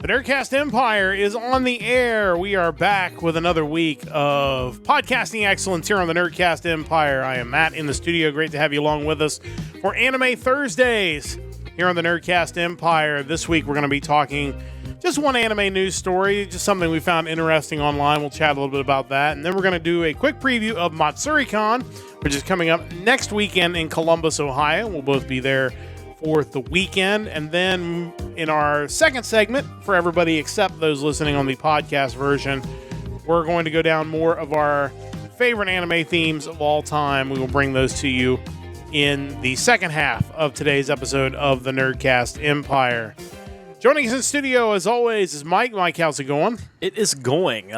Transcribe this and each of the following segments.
The Nerdcast Empire is on the air. We are back with another week of podcasting excellence here on the Nerdcast Empire. I am Matt in the studio. Great to have you along with us for Anime Thursdays here on the Nerdcast Empire. This week we're going to be talking just one anime news story, just something we found interesting online. We'll chat a little bit about that. And then we're going to do a quick preview of Matsuricon, which is coming up next weekend in Columbus, Ohio. We'll both be there for the weekend. And then in our second segment, for everybody except those listening on the podcast version, we're going to go down more of our favorite anime themes of all time. We will bring those to you in the second half of today's episode of the Nerdcast Empire. Joining us in studio, as always, is Mike. Mike, how's it going? It is going.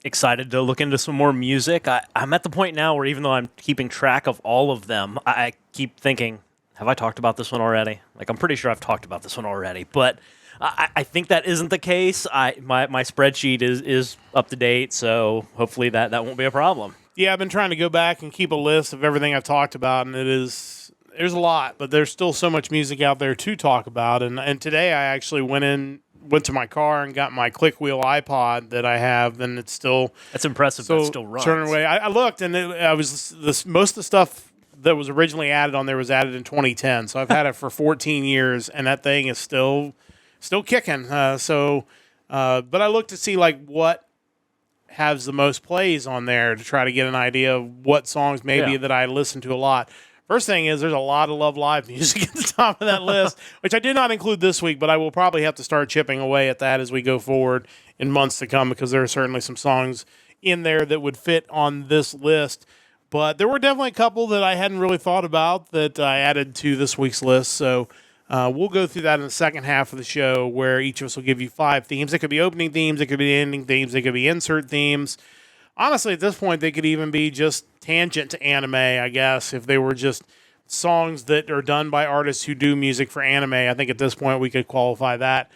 Excited to look into some more music. I'm at the point now where even though I'm keeping track of all of them, I keep thinking, have I talked about this one already? Like, I'm pretty sure I've talked about this one already, but I think that isn't the case. My spreadsheet is up to date, so hopefully that won't be a problem. Yeah, I've been trying to go back and keep a list of everything I've talked about, and there's a lot, but there's still so much music out there to talk about. And today I actually went to my car and got my click wheel iPod that I have, and it's still... That's impressive. That still runs. Turning away. I looked, and most of the stuff that was originally added on there was added in 2010. So I've had it for 14 years, and that thing is still kicking. But I looked to see like what has the most plays on there to try to get an idea of what songs maybe that I listen to a lot. First thing is there's a lot of Love Live music at the top of that list, which I did not include this week, but I will probably have to start chipping away at that as we go forward in months to come, because there are certainly some songs in there that would fit on this list. But there were definitely a couple that I hadn't really thought about that I added to this week's list. So we'll go through that in the second half of the show, where each of us will give you 5 themes. It could be opening themes, it could be ending themes, it could be insert themes. Honestly, at this point, they could even be just tangent to anime, I guess, if they were just songs that are done by artists who do music for anime. I think at this point we could qualify that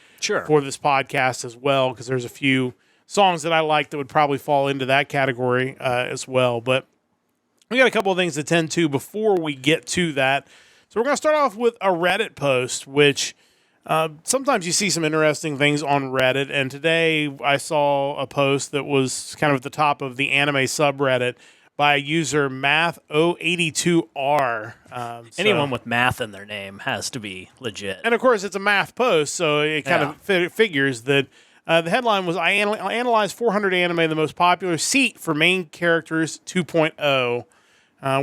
for this podcast as well, because there's a few songs that I like that would probably fall into that category as well. But we got a couple of things to tend to before we get to that. So we're going to start off with a Reddit post, which sometimes you see some interesting things on Reddit. And today I saw a post that was kind of at the top of the anime subreddit by a user Math082R. Anyone with math in their name has to be legit. And of course, it's a math post, so it kind of figures that the headline was, I analyzed 400 anime, the most popular seat for main characters 2.0.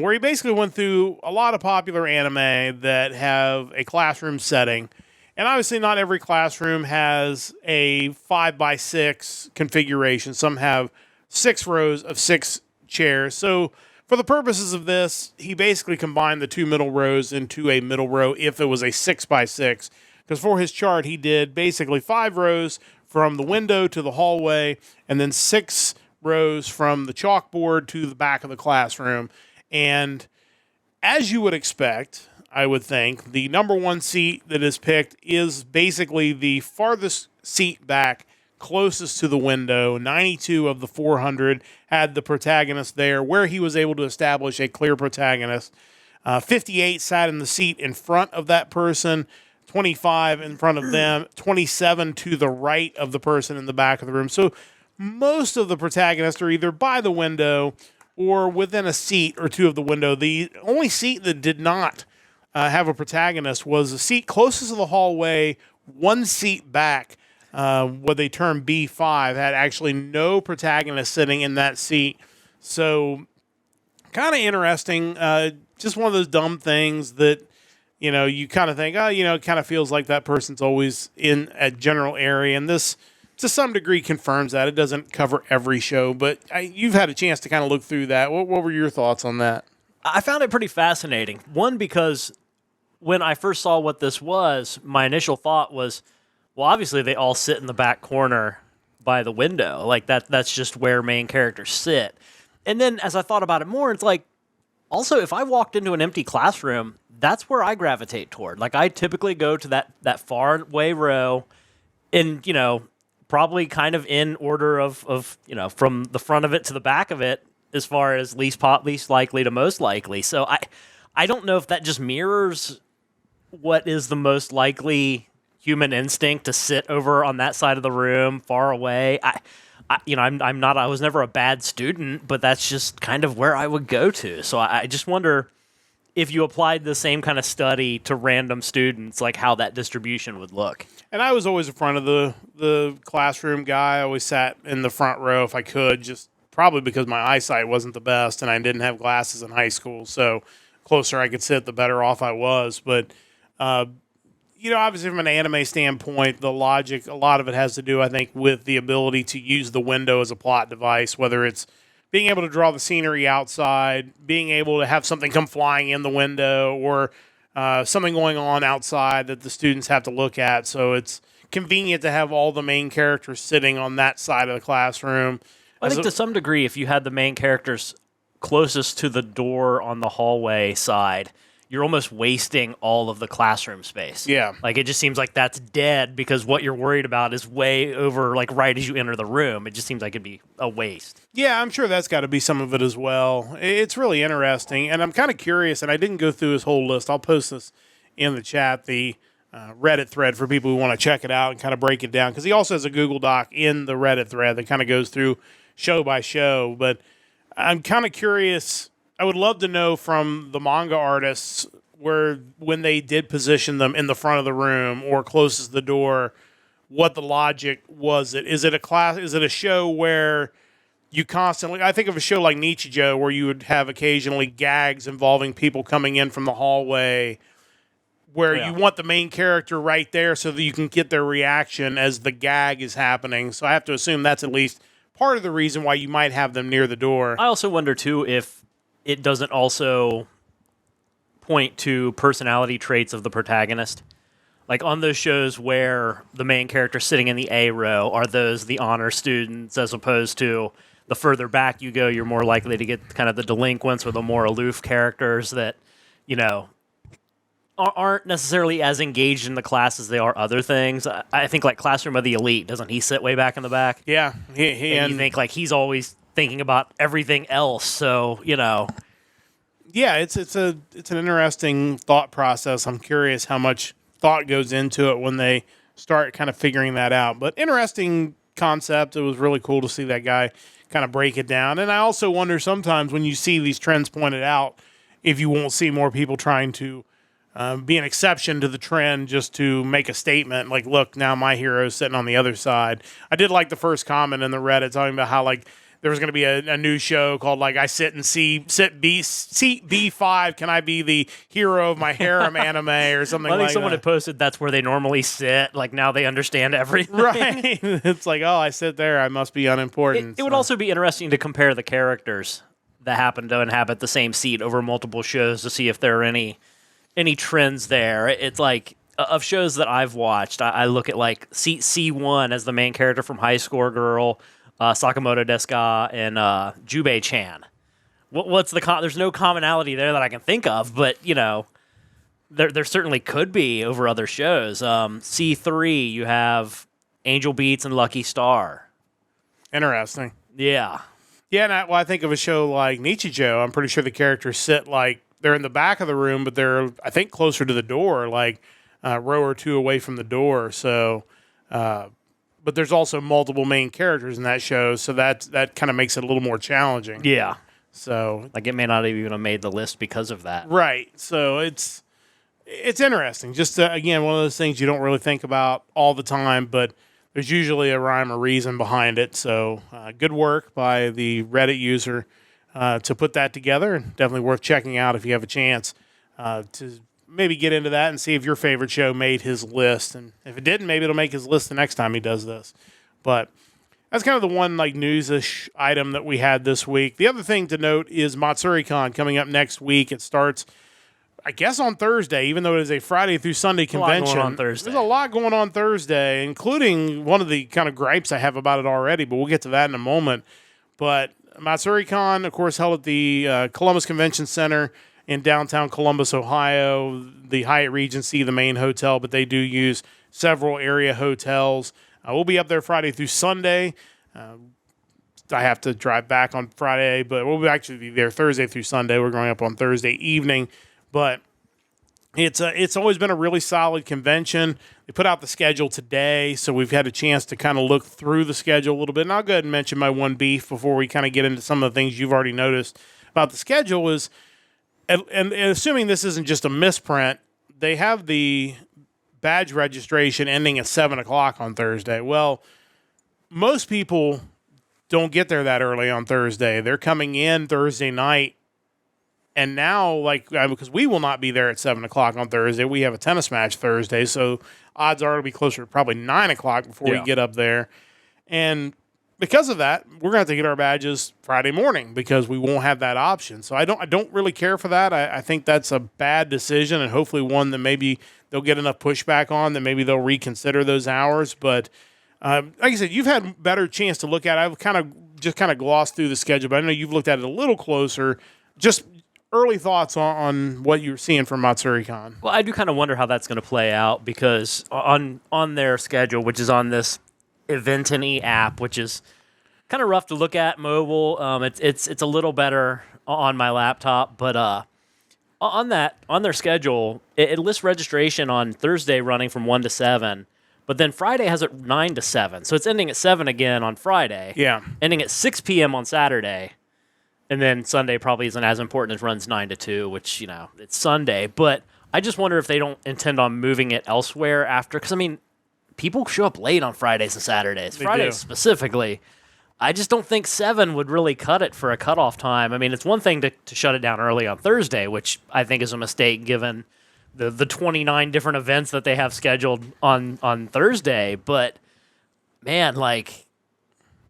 Where he basically went through a lot of popular anime that have a classroom setting. And obviously not every classroom has a 5x6 configuration. Some have 6 rows of 6 chairs. So for the purposes of this, he basically combined the 2 middle rows into a middle row if it was a 6x6. Because for his chart, he did basically 5 rows from the window to the hallway, and then 6 rows from the chalkboard to the back of the classroom. And as you would expect, I would think, the number one seat that is picked is basically the farthest seat back, closest to the window. 92 of the 400 had the protagonist there, where he was able to establish a clear protagonist. 58 sat in the seat in front of that person, 25 in front of them, 27 to the right of the person in the back of the room. So most of the protagonists are either by the window or within a seat or 2 of the window. The only seat that did not have a protagonist was the seat closest to the hallway, 1 seat back, what they term B5, had actually no protagonist sitting in that seat. So kind of interesting. Just one of those dumb things that, you kind of think, it kind of feels like that person's always in a general area. And this, to some degree, confirms that. It doesn't cover every show, but you've had a chance to kind of look through that. What were your thoughts on that? I found it pretty fascinating. One, because when I first saw what this was, my initial thought was, well, obviously they all sit in the back corner by the window. Like that's just where main characters sit. And then as I thought about it more, it's like, also, if I walked into an empty classroom, that's where I gravitate toward. Like, I typically go to that far away row and, probably kind of in order of from the front of it to the back of it, as far as least likely to most likely. So I don't know if that just mirrors what is the most likely human instinct to sit over on that side of the room, far away. I was never a bad student, but that's just kind of where I would go to. So I just wonder if you applied the same kind of study to random students, like how that distribution would look. And I was always in front of the classroom guy. I always sat in the front row if I could, just probably because my eyesight wasn't the best and I didn't have glasses in high school. So closer I could sit, the better off I was. But, obviously from an anime standpoint, the logic, a lot of it has to do, I think, with the ability to use the window as a plot device, whether it's being able to draw the scenery outside, being able to have something come flying in the window, or something going on outside that the students have to look at. So it's convenient to have all the main characters sitting on that side of the classroom. I think to some degree, if you had the main characters closest to the door on the hallway side, you're almost wasting all of the classroom space. Yeah. Like, it just seems like that's dead because what you're worried about is way over, like, right as you enter the room. It just seems like it'd be a waste. Yeah, I'm sure that's got to be some of it as well. It's really interesting, and I'm kind of curious, and I didn't go through his whole list. I'll post this in the chat, the Reddit thread for people who want to check it out and kind of break it down, because he also has a Google Doc in the Reddit thread that kind of goes through show by show. But I'm kind of curious. I would love to know from the manga artists when they did position them in the front of the room or closest to the door, what the logic was. Is it a show where you constantly, I think of a show like Nichijou where you would have occasionally gags involving people coming in from the hallway where you want the main character right there so that you can get their reaction as the gag is happening. So I have to assume that's at least part of the reason why you might have them near the door. I also wonder, too, if it doesn't also point to personality traits of the protagonist. Like on those shows where the main character sitting in the A row, are those the honor students, as opposed to the further back you go, you're more likely to get kind of the delinquents or the more aloof characters that, aren't necessarily as engaged in the class as they are other things. I think like Classroom of the Elite, doesn't he sit way back in the back? Yeah. And you think like he's always thinking about everything else, so, Yeah, it's an interesting thought process. I'm curious how much thought goes into it when they start kind of figuring that out. But interesting concept. It was really cool to see that guy kind of break it down. And I also wonder sometimes when you see these trends pointed out, if you won't see more people trying to be an exception to the trend just to make a statement. Like, look, now my hero's sitting on the other side. I did like the first comment in the Reddit talking about how, like, there was going to be a new show called, like, I sit seat B5. Can I be the hero of my harem anime or something like that? I think someone had posted that's where they normally sit. Like, now they understand everything. Right. It's like, oh, I sit there. I must be unimportant. It would also be interesting to compare the characters that happen to inhabit the same seat over multiple shows to see if there are any trends there. It's like, of shows that I've watched, I look at, like, seat C1 as the main character from High Score Girl, Sakamoto Desuka, and Jubei-chan. What's there's no commonality there that I can think of, but, there certainly could be over other shows. C3, you have Angel Beats and Lucky Star. Interesting. Yeah. Yeah, and I think of a show like Nichijou. I'm pretty sure the characters sit, like, they're in the back of the room, but they're, I think, closer to the door, like a row or two away from the door. So, but there's also multiple main characters in that show, so that kind of makes it a little more challenging. Yeah. So, like, it may not even have made the list because of that. Right. So it's interesting. Just again, one of those things you don't really think about all the time, but there's usually a rhyme or reason behind it. So good work by the Reddit user to put that together, and definitely worth checking out if you have a chance to maybe get into that and see if your favorite show made his list. And if it didn't, maybe it'll make his list the next time he does this. But that's kind of the one like news-ish item that we had this week. The other thing to note is Matsuricon coming up next week. It starts, I guess, on Thursday, even though it is a Friday through Sunday convention. There's a lot going on Thursday, including one of the kind of gripes I have about it already, but we'll get to that in a moment. But Matsuricon, of course, held at the Columbus Convention Center in downtown Columbus, Ohio, the Hyatt Regency, the main hotel, but they do use several area hotels. We'll be up there Friday through Sunday. I have to drive back on Friday, but we'll actually be there Thursday through Sunday. We're going up on Thursday evening. But It's always been a really solid convention. They put out the schedule today, so we've had a chance to kind of look through the schedule a little bit. And I'll go ahead and mention my one beef before we kind of get into some of the things you've already noticed about the schedule is, and assuming this isn't just a misprint, they have the badge registration ending at 7 o'clock on Thursday. Well, most people don't get there that early on Thursday. They're coming in Thursday night. And now, because we will not be there at 7 o'clock on Thursday, we have a tennis match Thursday, so odds are it'll be closer to probably 9 o'clock before we get up there. And because of that, we're going to have to get our badges Friday morning because we won't have that option. So I don't really care for that. I think that's a bad decision, and hopefully one that maybe they'll get enough pushback on that maybe they'll reconsider those hours. But like I said, you've had better chance to look at it. I've kind of glossed through the schedule, but I know you've looked at it a little closer. Just early thoughts on what you're seeing from Matsuricon. Well, I do kind of wonder how that's going to play out because on their schedule, which is on this Eventany app, which is kind of rough to look at mobile. It's a little better on my laptop, but on their schedule, it lists registration on Thursday running from 1 to 7, but then Friday has it 9 to 7. So it's ending at 7 again on Friday. Yeah. Ending at 6 p.m. on Saturday. And then Sunday probably isn't as important as runs 9 to 2, which, it's Sunday. But I just wonder if they don't intend on moving it elsewhere after. Because, people show up late on Fridays and Saturdays. Fridays specifically. I just don't think 7 would really cut it for a cutoff time. It's one thing to shut it down early on Thursday, which I think is a mistake given the 29 different events that they have scheduled on Thursday. But, man,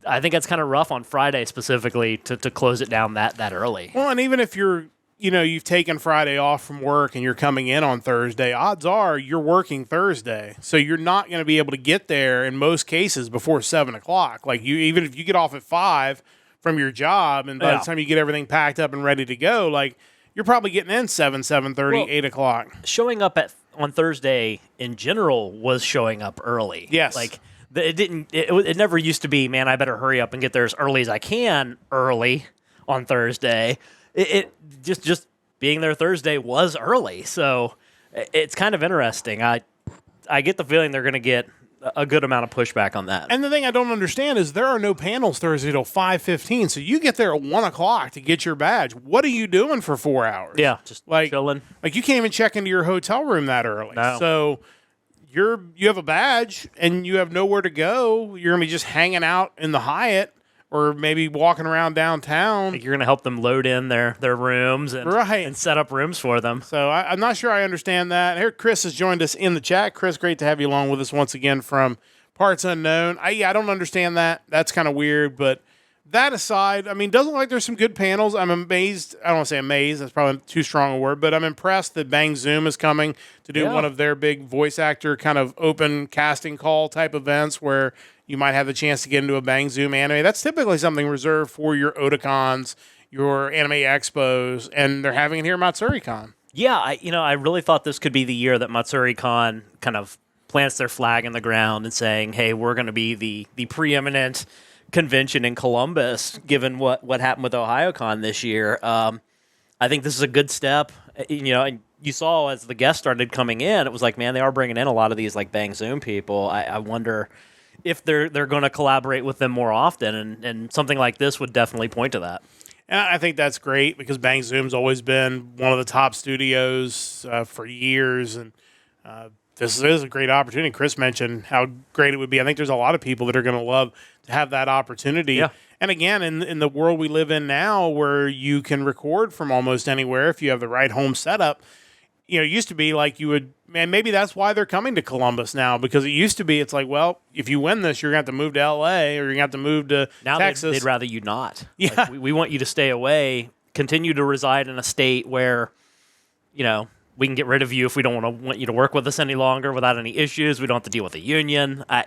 I think that's kind of rough on Friday specifically to close it down that early. Well, and even if you've taken Friday off from work and you're coming in on Thursday, odds are you're working Thursday. So you're not going to be able to get there in most cases before 7 o'clock. Even if you get off at 5 from your job and by the time you get everything packed up and ready to go, you're probably getting in 7:30, 8 o'clock. Showing up on Thursday in general was showing up early. Yes. It never used to be, man, I better hurry up and get there as early as I can early on Thursday. It just being there Thursday was early. So it's kind of interesting. I get the feeling they're going to get a good amount of pushback on that. And the thing I don't understand is there are no panels Thursday till 5:15. So you get there at 1 o'clock to get your badge. What are you doing for 4 hours? Yeah, just chilling. You can't even check into your hotel room that early. No. So you have a badge and you have nowhere to go. You're going to be just hanging out in the Hyatt or maybe walking around downtown. You're going to help them load in their rooms and set up rooms for them. So I'm not sure I understand that. Here, Chris has joined us in the chat. Chris, great to have you along with us once again from Parts Unknown. I don't understand that. That's kind of weird, but that aside, doesn't look like there's some good panels. I'm amazed. I don't want to say amazed. That's probably too strong a word, but I'm impressed that Bang Zoom is coming to do one of their big voice actor kind of open casting call type events where you might have the chance to get into a Bang Zoom anime. That's typically something reserved for your Otakons, your anime expos, and they're having it here at Matsuricon. Yeah, I really thought this could be the year that Matsuricon kind of plants their flag in the ground and saying, hey, we're going to be the preeminent convention in Columbus, given what happened with OhioCon this year. I think this is a good step. And you saw as the guests started coming in, it was like, man, they are bringing in a lot of these Bang Zoom people. I wonder if they're going to collaborate with them more often, and something like this would definitely point to that. And I think that's great because Bang Zoom's always been one of the top studios for years, and this is a great opportunity. Chris mentioned how great it would be. I think there's a lot of people that are going to love to have that opportunity. Yeah. And again, in the world we live in now where you can record from almost anywhere if you have the right home setup, it used to be like you would, man, maybe that's why they're coming to Columbus now, because it used to be, it's like, well, if you win this, you're going to have to move to L.A. or you're going to have to move to Texas. Now they'd rather you not. Yeah. We want you to stay away, continue to reside in a state where, we can get rid of you if we don't want you to work with us any longer without any issues. We don't have to deal with the union. I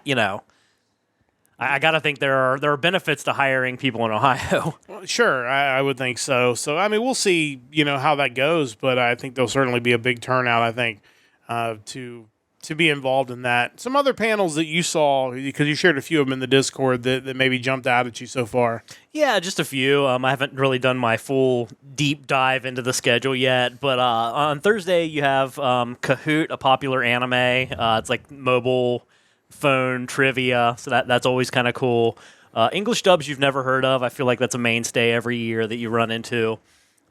got to think there are benefits to hiring people in Ohio. Well, sure, I would think so. So, we'll see, how that goes, but I think there'll certainly be a big turnout, I think, to to be involved in that. Some other panels that you saw, because you shared a few of them in the Discord that maybe jumped out at you so far. Yeah, just a few. I haven't really done my full deep dive into the schedule yet, but on Thursday you have Kahoot, a popular anime. It's like mobile phone trivia, so that's always kind of cool. English dubs you've never heard of. I feel like that's a mainstay every year that you run into.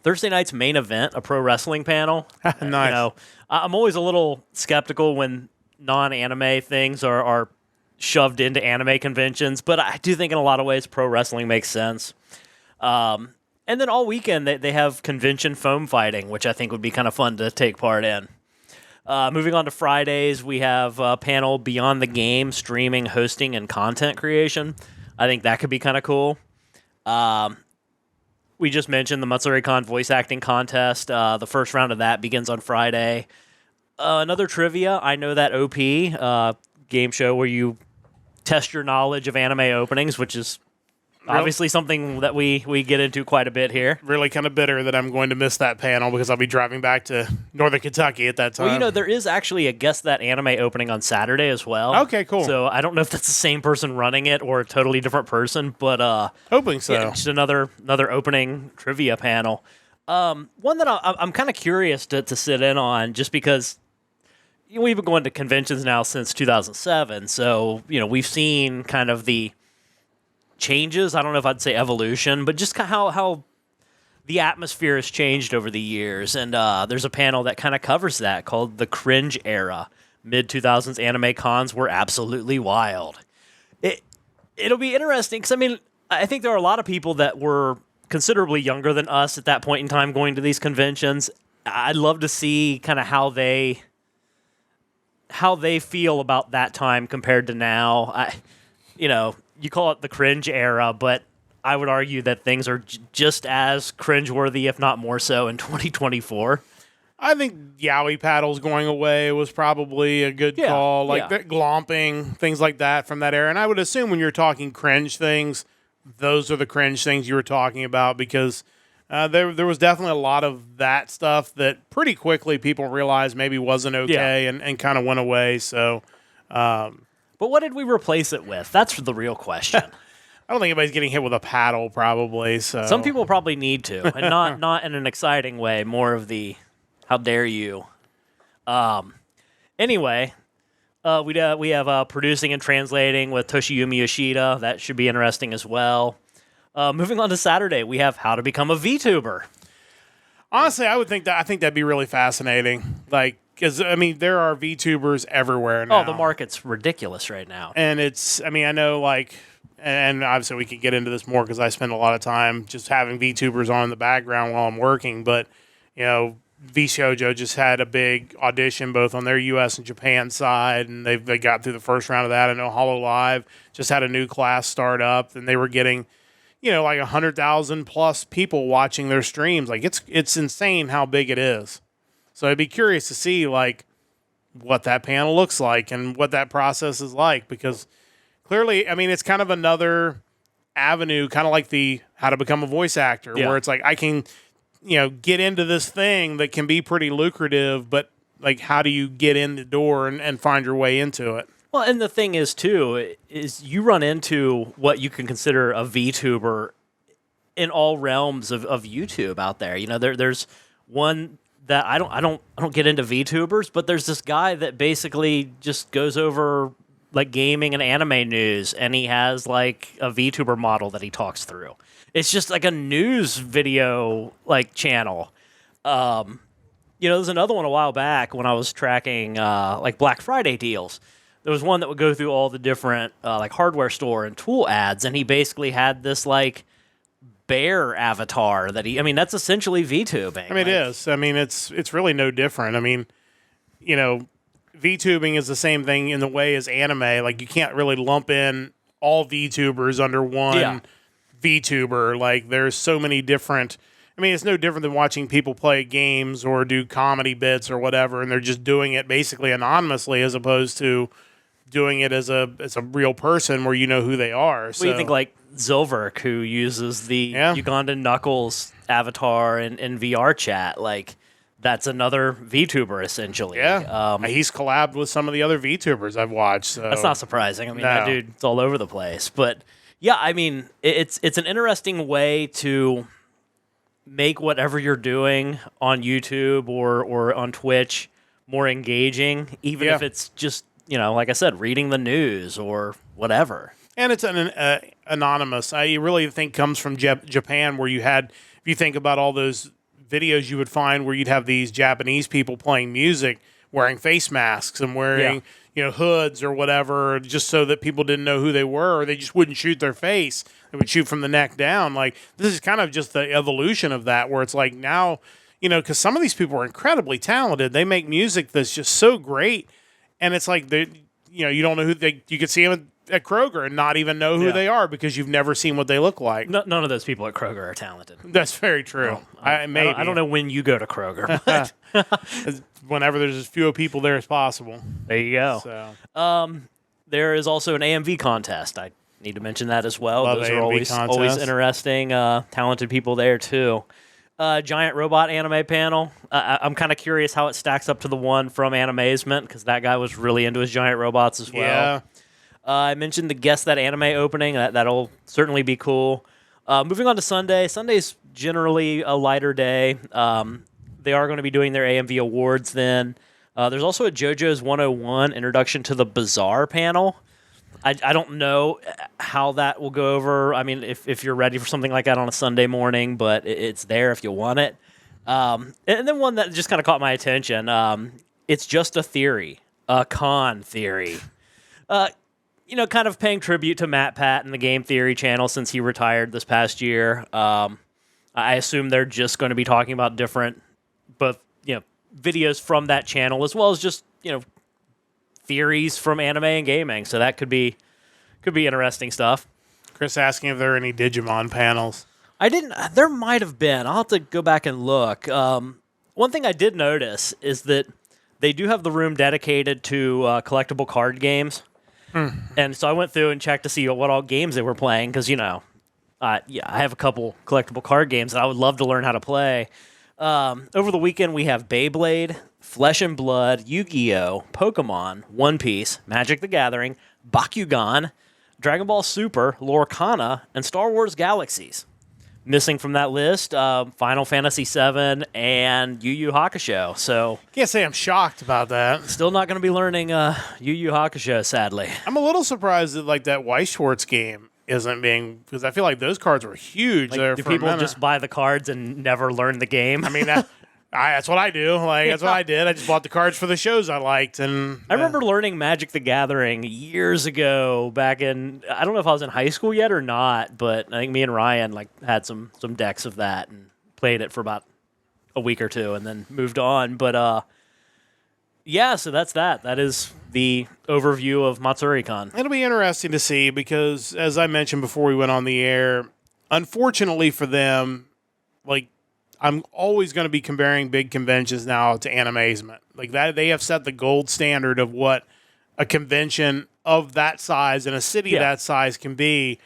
Thursday night's main event, a pro wrestling panel. Nice. I'm always a little skeptical when non-anime things are shoved into anime conventions, but I do think in a lot of ways pro wrestling makes sense. And then all weekend they have convention foam fighting, which I think would be kind of fun to take part in. Moving on to Fridays, we have a panel Beyond the Game, streaming, hosting, and content creation. I think that could be kind of cool. We just mentioned the Matsuricon voice acting contest. The first round of that begins on Friday. Another trivia, I Know That OP, game show where you test your knowledge of anime openings, which is obviously something that we get into quite a bit here. Really kind of bitter that I'm going to miss that panel because I'll be driving back to Northern Kentucky at that time. Well, there is actually a Guess That Anime opening on Saturday as well. Okay, cool. So I don't know if that's the same person running it or a totally different person, but hoping so. Yeah, just another opening trivia panel. One that I'm kind of curious to sit in on, just because we've been going to conventions now since 2007, so we've seen kind of the changes. I don't know if I'd say evolution, but just how the atmosphere has changed over the years. And there's a panel that kind of covers that called The Cringe Era. Mid-2000s anime cons were absolutely wild. It'll be interesting because, I think there are a lot of people that were considerably younger than us at that point in time going to these conventions. I'd love to see kind of how they feel about that time compared to now. You call it the cringe era, but I would argue that things are just as cringeworthy, if not more so, in 2024. I think yaoi paddles going away was probably a good call. Like glomping, things like that from that era. And I would assume when you're talking cringe things, those are the cringe things you were talking about, because there was definitely a lot of that stuff that pretty quickly people realized maybe wasn't okay and kind of went away. So... But what did we replace it with? That's the real question. I don't think anybody's getting hit with a paddle, probably. So some people probably need to, and not in an exciting way. More of the, how dare you? Anyway, we have producing and translating with Toshiyumi Yoshida. That should be interesting as well. Moving on to Saturday, we have How to Become a VTuber. Honestly, I think that'd be really fascinating. Like, because, there are VTubers everywhere now. Oh, the market's ridiculous right now. And it's, I know, and obviously we could get into this more because I spend a lot of time just having VTubers on in the background while I'm working. But, VShojo just had a big audition both on their U.S. and Japan side, and they got through the first round of that. I know HoloLive just had a new class start up, and they were getting, 100,000 plus people watching their streams. Like, it's insane how big it is. So I'd be curious to see, what that panel looks like and what that process is like, because clearly, it's kind of another avenue, kind of like the How to Become a Voice Actor, where it's like I can, get into this thing that can be pretty lucrative, but, how do you get in the door and find your way into it? Well, and the thing is, too, is you run into what you can consider a VTuber in all realms of YouTube out there. There's one... that I don't get into VTubers, but there's this guy that basically just goes over gaming and anime news, and he has a VTuber model that he talks through. It's just like a news video channel. There's another one a while back when I was tracking Black Friday deals. There was one that would go through all the different hardware store and tool ads, and he basically had this bear avatar that that's essentially VTubing. It is. It's really no different. VTubing is the same thing in the way as anime. You can't really lump in all VTubers under one VTuber. There's so many different. It's no different than watching people play games or do comedy bits or whatever, and they're just doing it basically anonymously as opposed to doing it as a real person where you know who they are. So you think Zilverk, who uses the Ugandan Knuckles avatar in VR chat, that's another VTuber essentially. Yeah, he's collabed with some of the other VTubers I've watched. So. That's not surprising. I mean, that dude's all over the place. But yeah, I mean, it's an interesting way to make whatever you're doing on YouTube or on Twitch more engaging, even if it's just, like I said, reading the news or whatever. And it's anonymous. I really think comes from Japan, where if you think about all those videos you would find where you'd have these Japanese people playing music, wearing face masks and wearing hoods or whatever, just so that people didn't know who they were, or they just wouldn't shoot their face. They would shoot from the neck down. Like, this is kind of just the evolution of that, where it's like now, because some of these people are incredibly talented. They make music that's just so great, and it's like you don't know who you could see them at Kroger and not even know who they are because you've never seen what they look like. None of those people at Kroger are talented. That's very true. I don't know when you go to Kroger, but whenever there's as few people there as possible. There you go. So. There is also an AMV contest. I need to mention that as well. Love Those AMV are always interesting. Talented people there too. Giant robot anime panel. I'm kind of curious how it stacks up to the one from Animazement, because that guy was really into his giant robots as well. Yeah. I mentioned the Guess That Anime opening. That'll certainly be cool. Moving on to Sunday. Sunday's generally a lighter day. They are going to be doing their AMV awards then. There's also a JoJo's 101 Introduction to the Bazaar panel. I don't know how that will go over. I mean, if you're ready for something like that on a Sunday morning, but it's there if you want it. And then one that just kind of caught my attention. It's just a theory, a con theory. Kind of paying tribute to Matt Pat and the Game Theory channel since he retired this past year. I assume they're just going to be talking about different, both videos from that channel as well as just theories from anime and gaming. So that could be interesting stuff. Chris asking if there are any Digimon panels. There might have been. I'll have to go back and look. One thing I did notice is that they do have the room dedicated to collectible card games. And so I went through and checked to see what all games they were playing, because, I have a couple collectible card games that I would love to learn how to play. Over the weekend, we have Beyblade, Flesh and Blood, Yu-Gi-Oh!, Pokemon, One Piece, Magic the Gathering, Bakugan, Dragon Ball Super, Lorcana, and Star Wars Galaxies. Missing from that list, Final Fantasy VII and Yu Yu Hakusho. So can't say I'm shocked about that. Still not going to be learning Yu Yu Hakusho, sadly. I'm a little surprised that that Weiss Schwartz game isn't being, because I feel like those cards were huge. Do people just buy the cards and never learn the game? I mean, that's what I do. That's what I did. I just bought the cards for the shows I liked, and I remember learning Magic the Gathering years ago. Back in, I don't know if I was in high school yet or not, but I think me and Ryan had some decks of that and played it for about a week or two, and then moved on. But so that's that. That is the overview of Matsuricon. It'll be interesting to see, because, as I mentioned before we went on the air, unfortunately for them, I'm always going to be comparing big conventions now to Animazement. That, they have set the gold standard of what a convention of that size in a city that size can be.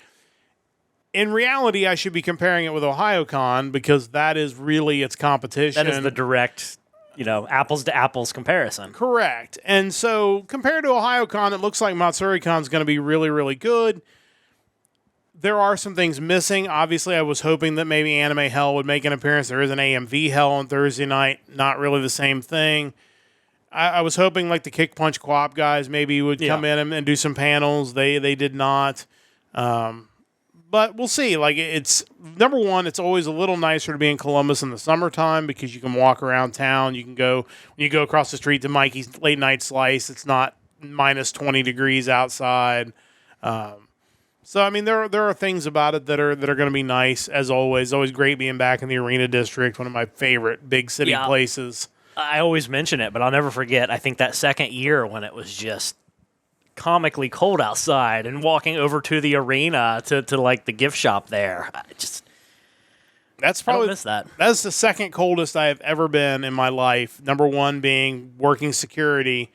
In reality, I should be comparing it with OhioCon, because that is really its competition. That is the direct, apples to apples comparison. Correct. And so compared to OhioCon, it looks like Matsuricon is going to be really, really good. There are some things missing. Obviously, I was hoping that maybe Anime Hell would make an appearance. There is an AMV Hell on Thursday night. Not really the same thing. I was hoping the Kick Punch Co-op guys maybe would come in and do some panels. They did not. But we'll see. It's number one, it's always a little nicer to be in Columbus in the summertime, because you can walk around town. You can go, when you go across the street to Mikey's Late Night Slice, it's not minus 20 degrees outside. So, I mean, there are things about it that are going to be nice, as always. Always great being back in the Arena District, one of my favorite big city places. I always mention it, but I'll never forget, I think that second year when it was just comically cold outside, and walking over to the arena to the gift shop there. That's probably, I don't miss that. That's the second coldest I have ever been in my life. Number one being working security.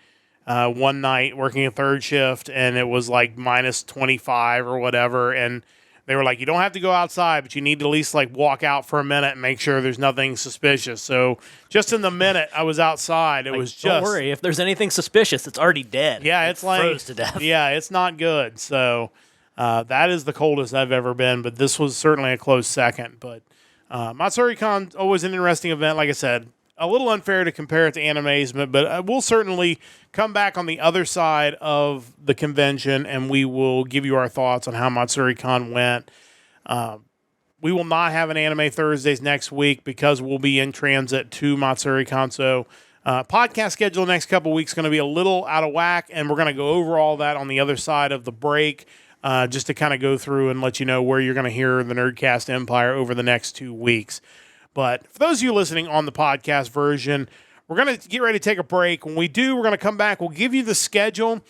One night working a third shift, and it was minus 25 or whatever, and they were like, you don't have to go outside, but you need to at least like walk out for a minute and make sure there's nothing suspicious. So just in the minute I was outside, it was just... Don't worry, if there's anything suspicious, it's already dead. Yeah, it's like... froze to death. Yeah, it's not good. So that is the coldest I've ever been, but this was certainly a close second. But Matsuricon, always an interesting event. Like I said, a little unfair to compare it to Animazement, but we'll certainly come back on the other side of the convention, and we will give you our thoughts on how Matsuricon went. We will not have an Anime Thursdays next week because we'll be in transit to Matsuricon. So podcast schedule next couple weeks is going to be a little out of whack, and we're going to go over all that on the other side of the break, just to kind of go through and let you know where you're going to hear the Nerdcast Empire over the next 2 weeks. But for those of you listening on the podcast version, we're going to get ready to take a break. When we do, we're going to come back. We'll give you the schedule,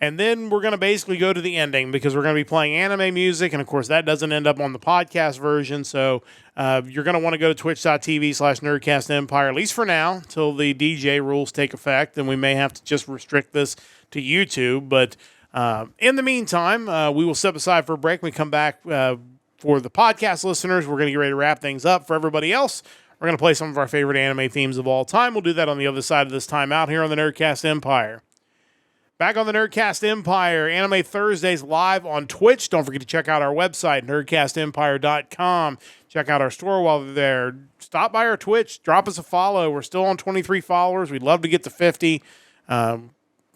and then we're going to basically go to the ending because we're going to be playing anime music. And, of course, that doesn't end up on the podcast version. So you're going to want to go to twitch.tv/Nerdcast Empire, at least for now, until the DJ rules take effect. And we may have to just restrict this to YouTube. But in the meantime, we will step aside for a break. When we come back, for the podcast listeners, we're going to get ready to wrap things up. For everybody else, we're going to play some of our favorite anime themes of all time. We'll do that on the other side of this time out here on the Nerdcast Empire. Back on the Nerdcast Empire, Anime Thursdays live on Twitch. Don't forget to check out our website, nerdcastempire.com. Check out our store while they're there. Stop by our Twitch. Drop us a follow. We're still on 23 followers. We'd love to get to 50.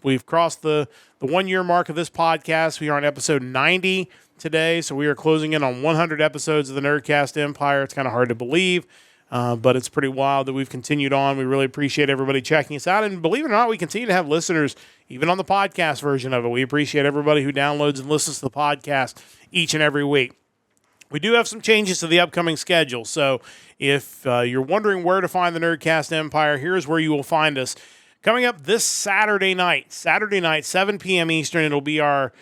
We've crossed the 1 year mark of this podcast. We are on episode 90 today, so we are closing in on 100 episodes of the Nerdcast Empire. It's kind of hard to believe, but it's pretty wild that we've continued on. We really appreciate everybody checking us out, and believe it or not, we continue to have listeners even on the podcast version of it. We appreciate everybody who downloads and listens to the podcast each and every week. We do have some changes to the upcoming schedule, so if you're wondering where to find the Nerdcast Empire, here's where you will find us. Coming up this Saturday night, 7 p.m. Eastern, it'll be our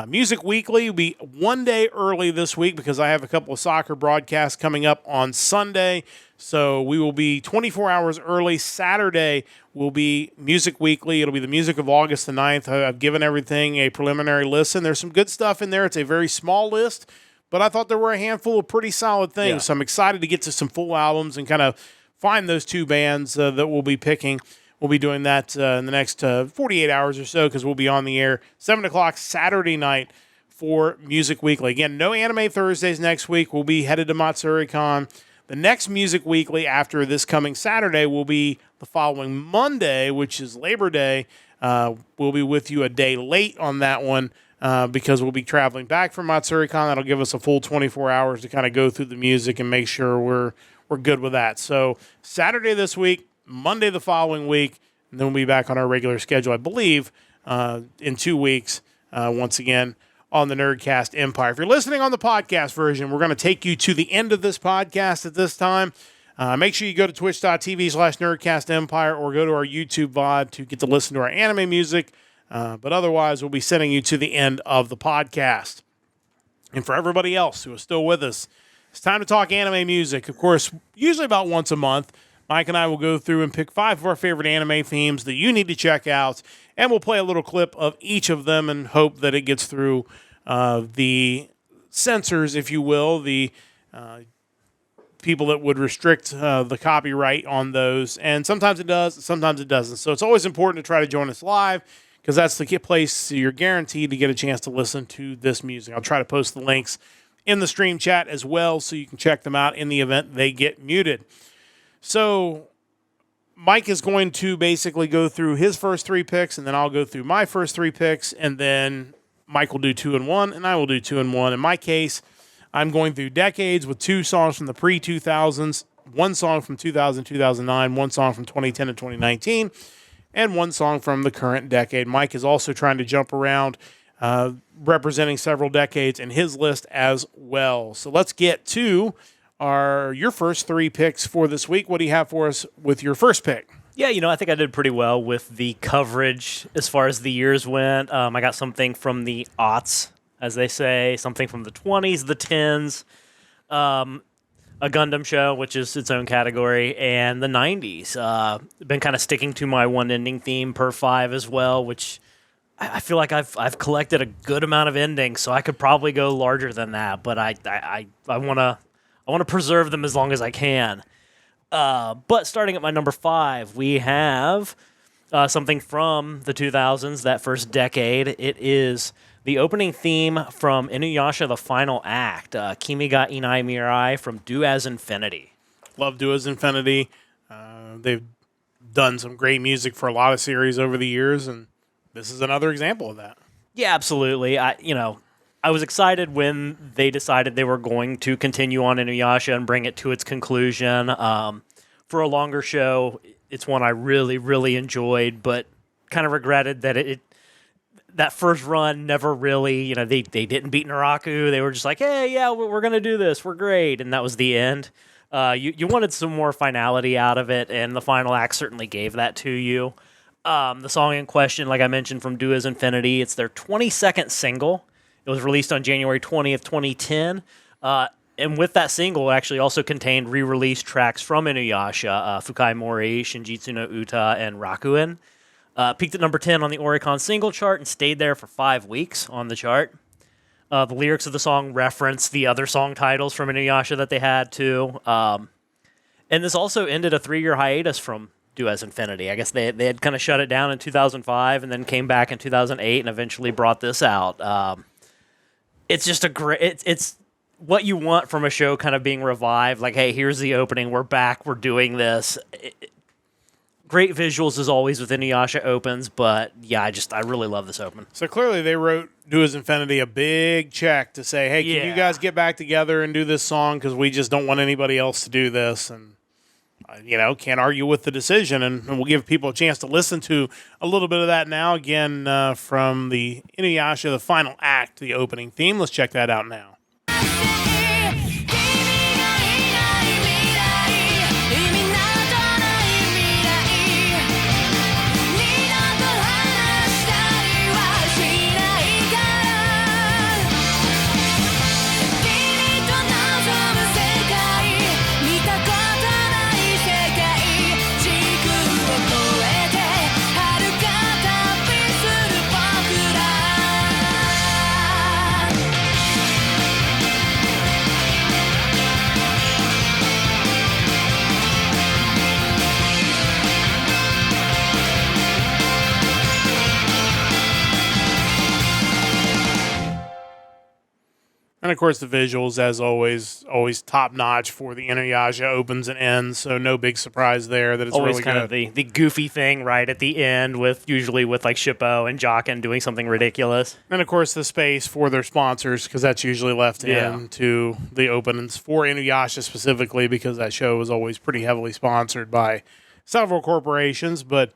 Music Weekly. Will be 1 day early this week because I have a couple of soccer broadcasts coming up on Sunday. So we will be 24 hours early. Saturday will be Music Weekly. It'll be the music of August the 9th. I've given everything a preliminary listen. There's some good stuff in there. It's a very small list, but I thought there were a handful of pretty solid things. Yeah. So I'm excited to get to some full albums and kind of find those two bands that we'll be picking. We'll be doing that in the next 48 hours or so because we'll be on the air 7 o'clock Saturday night for Music Weekly. Again, no Anime Thursdays next week. We'll be headed to Matsuricon. The next Music Weekly after this coming Saturday will be the following Monday, which is Labor Day. We'll be with you a day late on that one because we'll be traveling back from Matsuricon. That'll give us a full 24 hours to kind of go through the music and make sure we're good with that. So Saturday this week, Monday the following week, and then we'll be back on our regular schedule, I believe, in 2 weeks, once again, on the Nerdcast Empire. If you're listening on the podcast version, we're going to take you to the end of this podcast at this time. Make sure you go to twitch.tv/Nerdcast Empire or go to our YouTube VOD to get to listen to our anime music. But otherwise, we'll be sending you to the end of the podcast. And for everybody else who is still with us, it's time to talk anime music. Of course, usually about once a month, Mike and I will go through and pick 5 of our favorite anime themes that you need to check out, and we'll play a little clip of each of them and hope that it gets through the censors, if you will, the people that would restrict the copyright on those. And sometimes it does, sometimes it doesn't. So it's always important to try to join us live because that's the place you're guaranteed to get a chance to listen to this music. I'll try to post the links in the stream chat as well so you can check them out in the event they get muted. So Mike is going to basically go through his first 3 picks, and then I'll go through my first 3 picks, and then Mike will do 2 and 1, and I will do 2 and 1. In my case, I'm going through decades with 2 songs from the pre-2000s, 1 song from 2000, 2009, 1 song from 2010 and 2019, and 1 song from the current decade. Mike is also trying to jump around, representing several decades in his list as well. So let's get to your first 3 picks for this week. What do you have for us with your first pick? Yeah, I think I did pretty well with the coverage as far as the years went. I got something from the aughts, as they say, something from the 20s, the 10s, a Gundam show, which is its own category, and the 90s. Been kind of sticking to my one ending theme per 5 as well, which I feel like I've collected a good amount of endings, so I could probably go larger than that. But I wanna preserve them as long as I can. But starting at my number 5, we have something from the 2000s, that first decade. It is the opening theme from Inuyasha: The Final Act, Kimi ga Inai Mirai from Do As Infinity. Love Do As Infinity. They've done some great music for a lot of series over the years, and this is another example of that. Yeah, absolutely. I was excited when they decided they were going to continue on Inuyasha and bring it to its conclusion. For a longer show, it's one I really, really enjoyed, but kind of regretted that that first run never really, they didn't beat Naraku. They were just like, hey, yeah, we're going to do this. We're great. And that was the end. You wanted some more finality out of it, and the final act certainly gave that to you. The song in question, like I mentioned, from Do As Infinity, it's their 22nd single. It was released on January 20th, 2010. And with that single, it actually also contained re-released tracks from Inuyasha, Fukai Mori, Shinjitsu no Uta, and Rakuen. Peaked at number 10 on the Oricon single chart and stayed there for 5 weeks on the chart. The lyrics of the song reference the other song titles from Inuyasha that they had, too. And this also ended a 3-year hiatus from Do As Infinity. I guess they had kind of shut it down in 2005 and then came back in 2008 and eventually brought this out. It's just a great... It's what you want from a show kind of being revived. Like, hey, here's the opening. We're back. We're doing this. Great visuals as always with Inuyasha opens, but yeah, I really love this open. So clearly they wrote Do As Infinity a big check to say, hey, can you guys get back together and do this song because we just don't want anybody else to do this. And, can't argue with the decision. And we'll give people a chance to listen to a little bit of that now. Again, from the Inuyasha, The Final Act, the opening theme. Let's check that out now. 'And of course, the visuals, as always top notch for the Inuyasha opens and ends. So no big surprise there that it's always really kind good. of the goofy thing right at the end, usually with like Shippo and Jokken doing something ridiculous. And of course, the space for their sponsors, because that's usually left into the openings for Inuyasha specifically, because that show is always pretty heavily sponsored by several corporations. But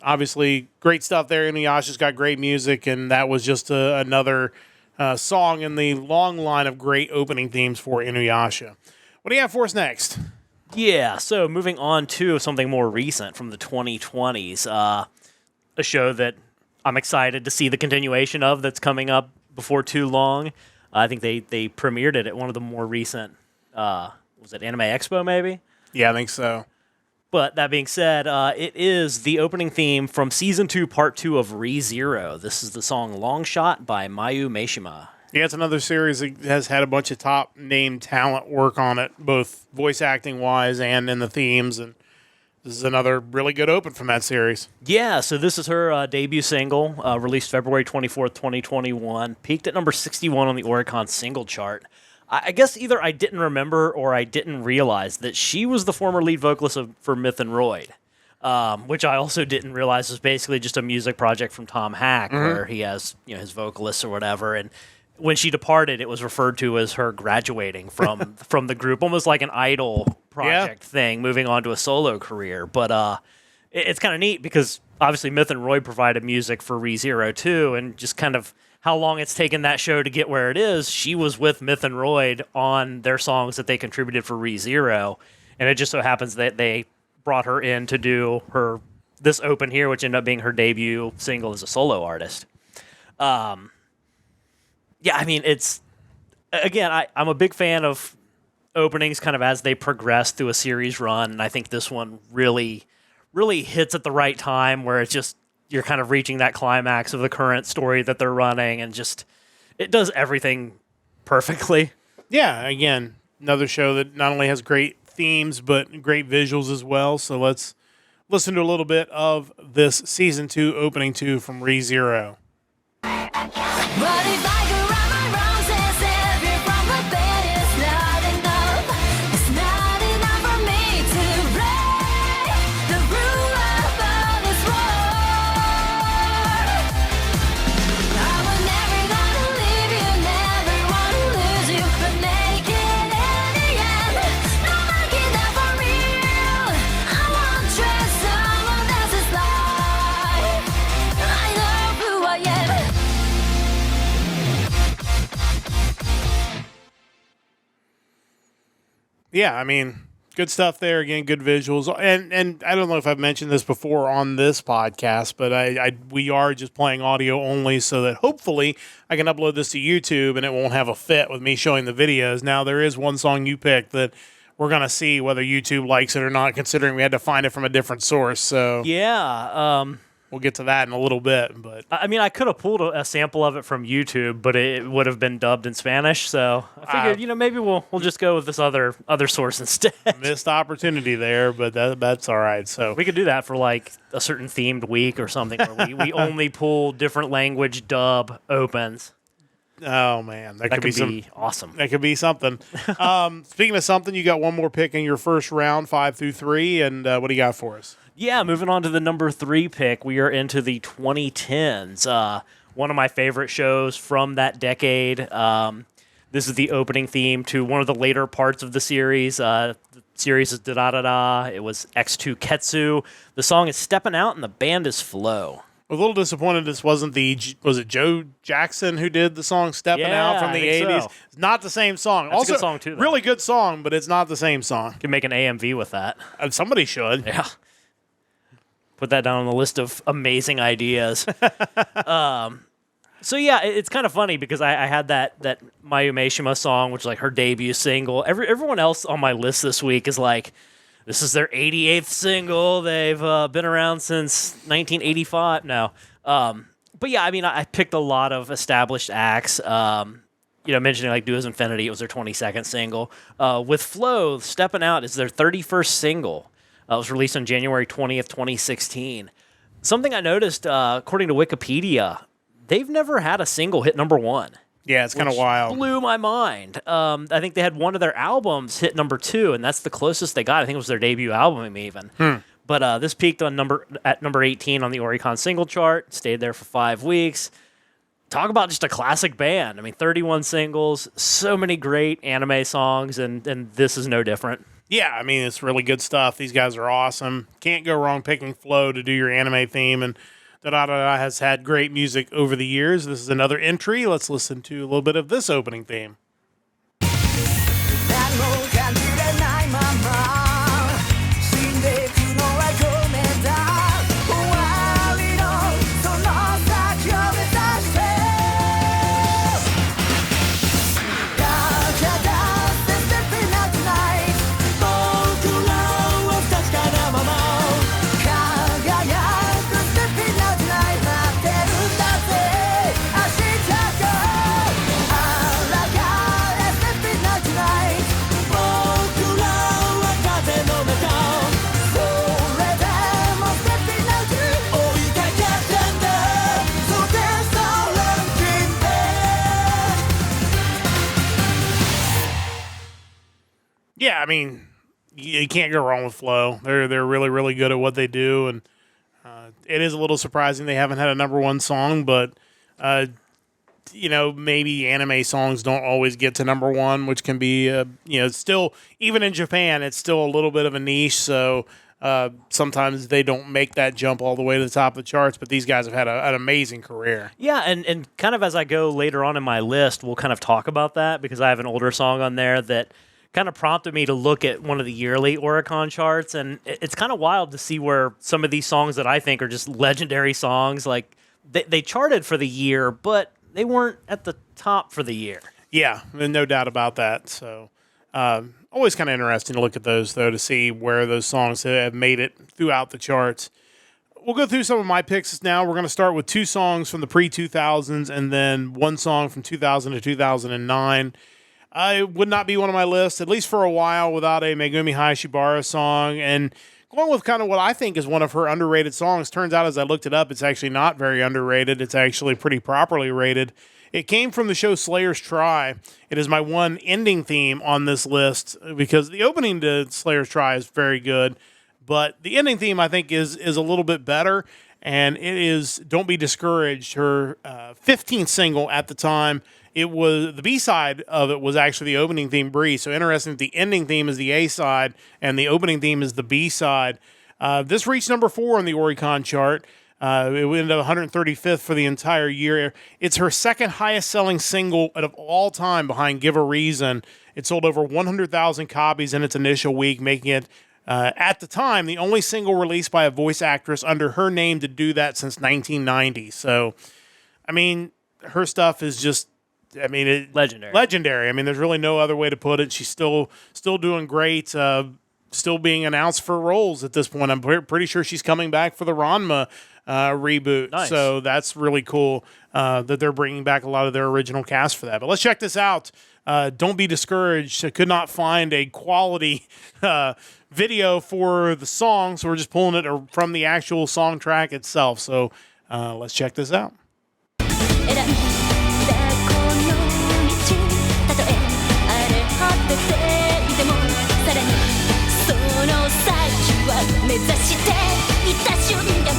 obviously great stuff there. Inuyasha's got great music, and that was just another song in the long line of great opening themes for Inuyasha. What do you have for us next? Yeah, so moving on to something more recent from the 2020s, a show that I'm excited to see the continuation of that's coming up before too long. I think they premiered it at one of the more recent, was it Anime Expo maybe? Yeah, I think so. But that being said, it is the opening theme from Season 2, Part 2 of ReZero. This is the song Long Shot by Mayu Mishima. Yeah, it's another series that has had a bunch of top-name talent work on it, both voice acting-wise and in the themes, and this is another really good open from that series. Yeah, so this is her debut single, released February 24th, 2021, peaked at number 61 on the Oricon single chart. I guess either I didn't remember or I didn't realize that she was the former lead vocalist for Myth and Roid, which I also didn't realize was basically just a music project from Tom Hack, where he has his vocalists or whatever. And when she departed, it was referred to as her graduating from the group, almost like an idol project thing, moving on to a solo career. But it's kind of neat because obviously Myth and Roid provided music for ReZero too, and just kind of how long it's taken that show to get where it is. She was with Myth and Roid on their songs that they contributed for ReZero, and it just so happens that they brought her in to do this open here, which ended up being her debut single as a solo artist. I mean, it's, again, I'm a big fan of openings kind of as they progress through a series run, and I think this one really, really hits at the right time where it's just you're kind of reaching that climax of the current story that they're running, and just it does everything perfectly. Yeah, again, another show that not only has great themes but great visuals as well. So let's listen to a little bit of this season 2 opening 2 from ReZero. But if I go round my roses, if you're from the bed, it's not enough. It's not enough for me to break the rule of this war. I was never gonna leave you, never wanna lose you, but make it in the end. No making that for real. I won't trust someone else's life. I know who I am. Yeah, I mean, good stuff there. Again, good visuals, and I don't know if I've mentioned this before on this podcast, but we are just playing audio only, so that hopefully I can upload this to YouTube and it won't have a fit with me showing the videos. Now, there is one song you picked that we're gonna see whether YouTube likes it or not, considering we had to find it from a different source. So Yeah. we'll get to that in a little bit, but I mean, I could have pulled a sample of it from YouTube, but it would have been dubbed in Spanish. So I figured, maybe we'll just go with this other source instead. missed opportunity there, but that's all right. So We could do that for like a certain themed week or something where we only pull different language dub opens. oh man, that That could could be awesome. That could be something. Speaking of something, you got one more pick in your first round, 5 through 3, and what do you got for us? Yeah, moving on to the number 3 pick, we are into the 2010s. One of my favorite shows from that decade. This is the opening theme to one of the later parts of the series. The series is Da-Da-Da-Da. It was X2 Ketsu. The song is Steppin' Out, and the band is Flow. A little disappointed this wasn't was it Joe Jackson who did the song Steppin' Out from the I think 80s? so. It's not the same song. That's a good song, too, though. Really good song, but it's not the same song. Can make an AMV with that. Somebody should. Yeah. Put that down on the list of amazing ideas. So yeah, it's kind of funny because I had that Mayume Shima song, which is like her debut single. Everyone else on my list this week is like, this is their 88th single. They've been around since 1985 now. But yeah, I mean, I picked a lot of established acts. Mentioning like Duo's Infinity, it was their 22nd single. With Flow, Steppin' Out is their 31st single. It was released on January 20th, 2016. Something I noticed, according to Wikipedia, they've never had a single hit number 1. Yeah, it's kind of wild. Blew my mind. I think they had one of their albums hit number 2, and that's the closest they got. I think it was their debut album even. But this peaked at number 18 on the Oricon single chart, stayed there for 5 weeks. Talk about just a classic band. I mean, 31 singles, so many great anime songs, and this is no different. Yeah, I mean, it's really good stuff. These guys are awesome. Can't go wrong picking Flow to do your anime theme, and Da-Da-Da has had great music over the years. This is another entry. Let's listen to a little bit of this opening theme. 何も感じれないまま死んでいくのはごめんだ終わりのその先を目指してだからStepping Out Tonight 僕らは不確かなまま輝くStepping Out Tonight 待ってるんだぜ明日があらがStepping Out Tonight 僕らは風の中それでもStepping Out追いかけてんだ So there's no looking back Yeah, I mean, you can't go wrong with Flow. They're really, really good at what they do, and it is a little surprising they haven't had a number 1 song, but maybe anime songs don't always get to number 1, which can be, still, even in Japan, it's still a little bit of a niche, so sometimes they don't make that jump all the way to the top of the charts, but these guys have had an amazing career. Yeah, and kind of as I go later on in my list, we'll kind of talk about that because I have an older song on there that kind of prompted me to look at one of the yearly Oricon charts, and it's kind of wild to see where some of these songs that I think are just legendary songs, like they charted for the year, but they weren't at the top for the year. Yeah, no doubt about that. So always kind of interesting to look at those, though, to see where those songs have made it throughout the charts. we'll go through some of my picks now. We're going to start with 2 songs from the pre-2000s and then 1 song from 2000 to 2009. I would not be one of my lists, at least for a while, without a Megumi Hayashibara song. And going with kind of what I think is one of her underrated songs. Turns out, as I looked it up, it's actually not very underrated. It's actually pretty properly rated. It came from the show Slayer's Try. It is my one ending theme on this list because the opening to Slayer's Try is very good, but the ending theme I think is a little bit better, and it is Don't Be Discouraged, her 15th single at the time. It was the B-side of it was actually the opening theme, Breeze. So interesting, the ending theme is the A-side, and the opening theme is the B-side. This reached number 4 on the Oricon chart. It ended up 135th for the entire year. It's her second highest selling single of all time behind Give a Reason. It sold over 100,000 copies in its initial week, making it, at the time, the only single released by a voice actress under her name to do that since 1990. So, I mean, her stuff is just, legendary. Legendary. I mean, there's really no other way to put it. She's still doing great. Still being announced for roles at this point. I'm pretty sure she's coming back for the Ranma reboot. Nice. So that's really cool that they're bringing back a lot of their original cast for that. But let's check this out. Don't Be Discouraged. I could not find a quality video for the song, so we're just pulling it from the actual song track itself. So let's check this out. 選んだこの道たとえ荒れ果てていてもさらにその先は目指していた瞬間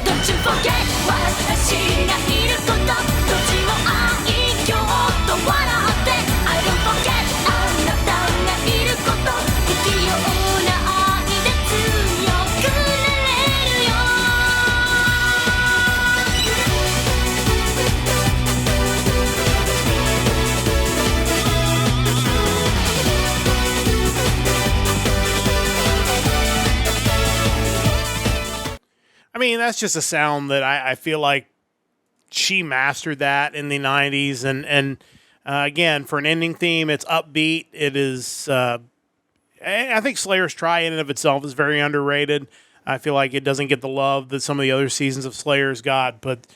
Don't you forget 私がいることどっちも愛嬌と笑って I don't forget あなたがいること不器用な愛で強くなれるよ I mean, that's just a sound that I feel like she mastered that in the 90s. And again, for an ending theme, it's upbeat. It is, I think Slayer's Try in and of itself is very underrated. I feel like it doesn't get the love that some of the other seasons of Slayer's got. But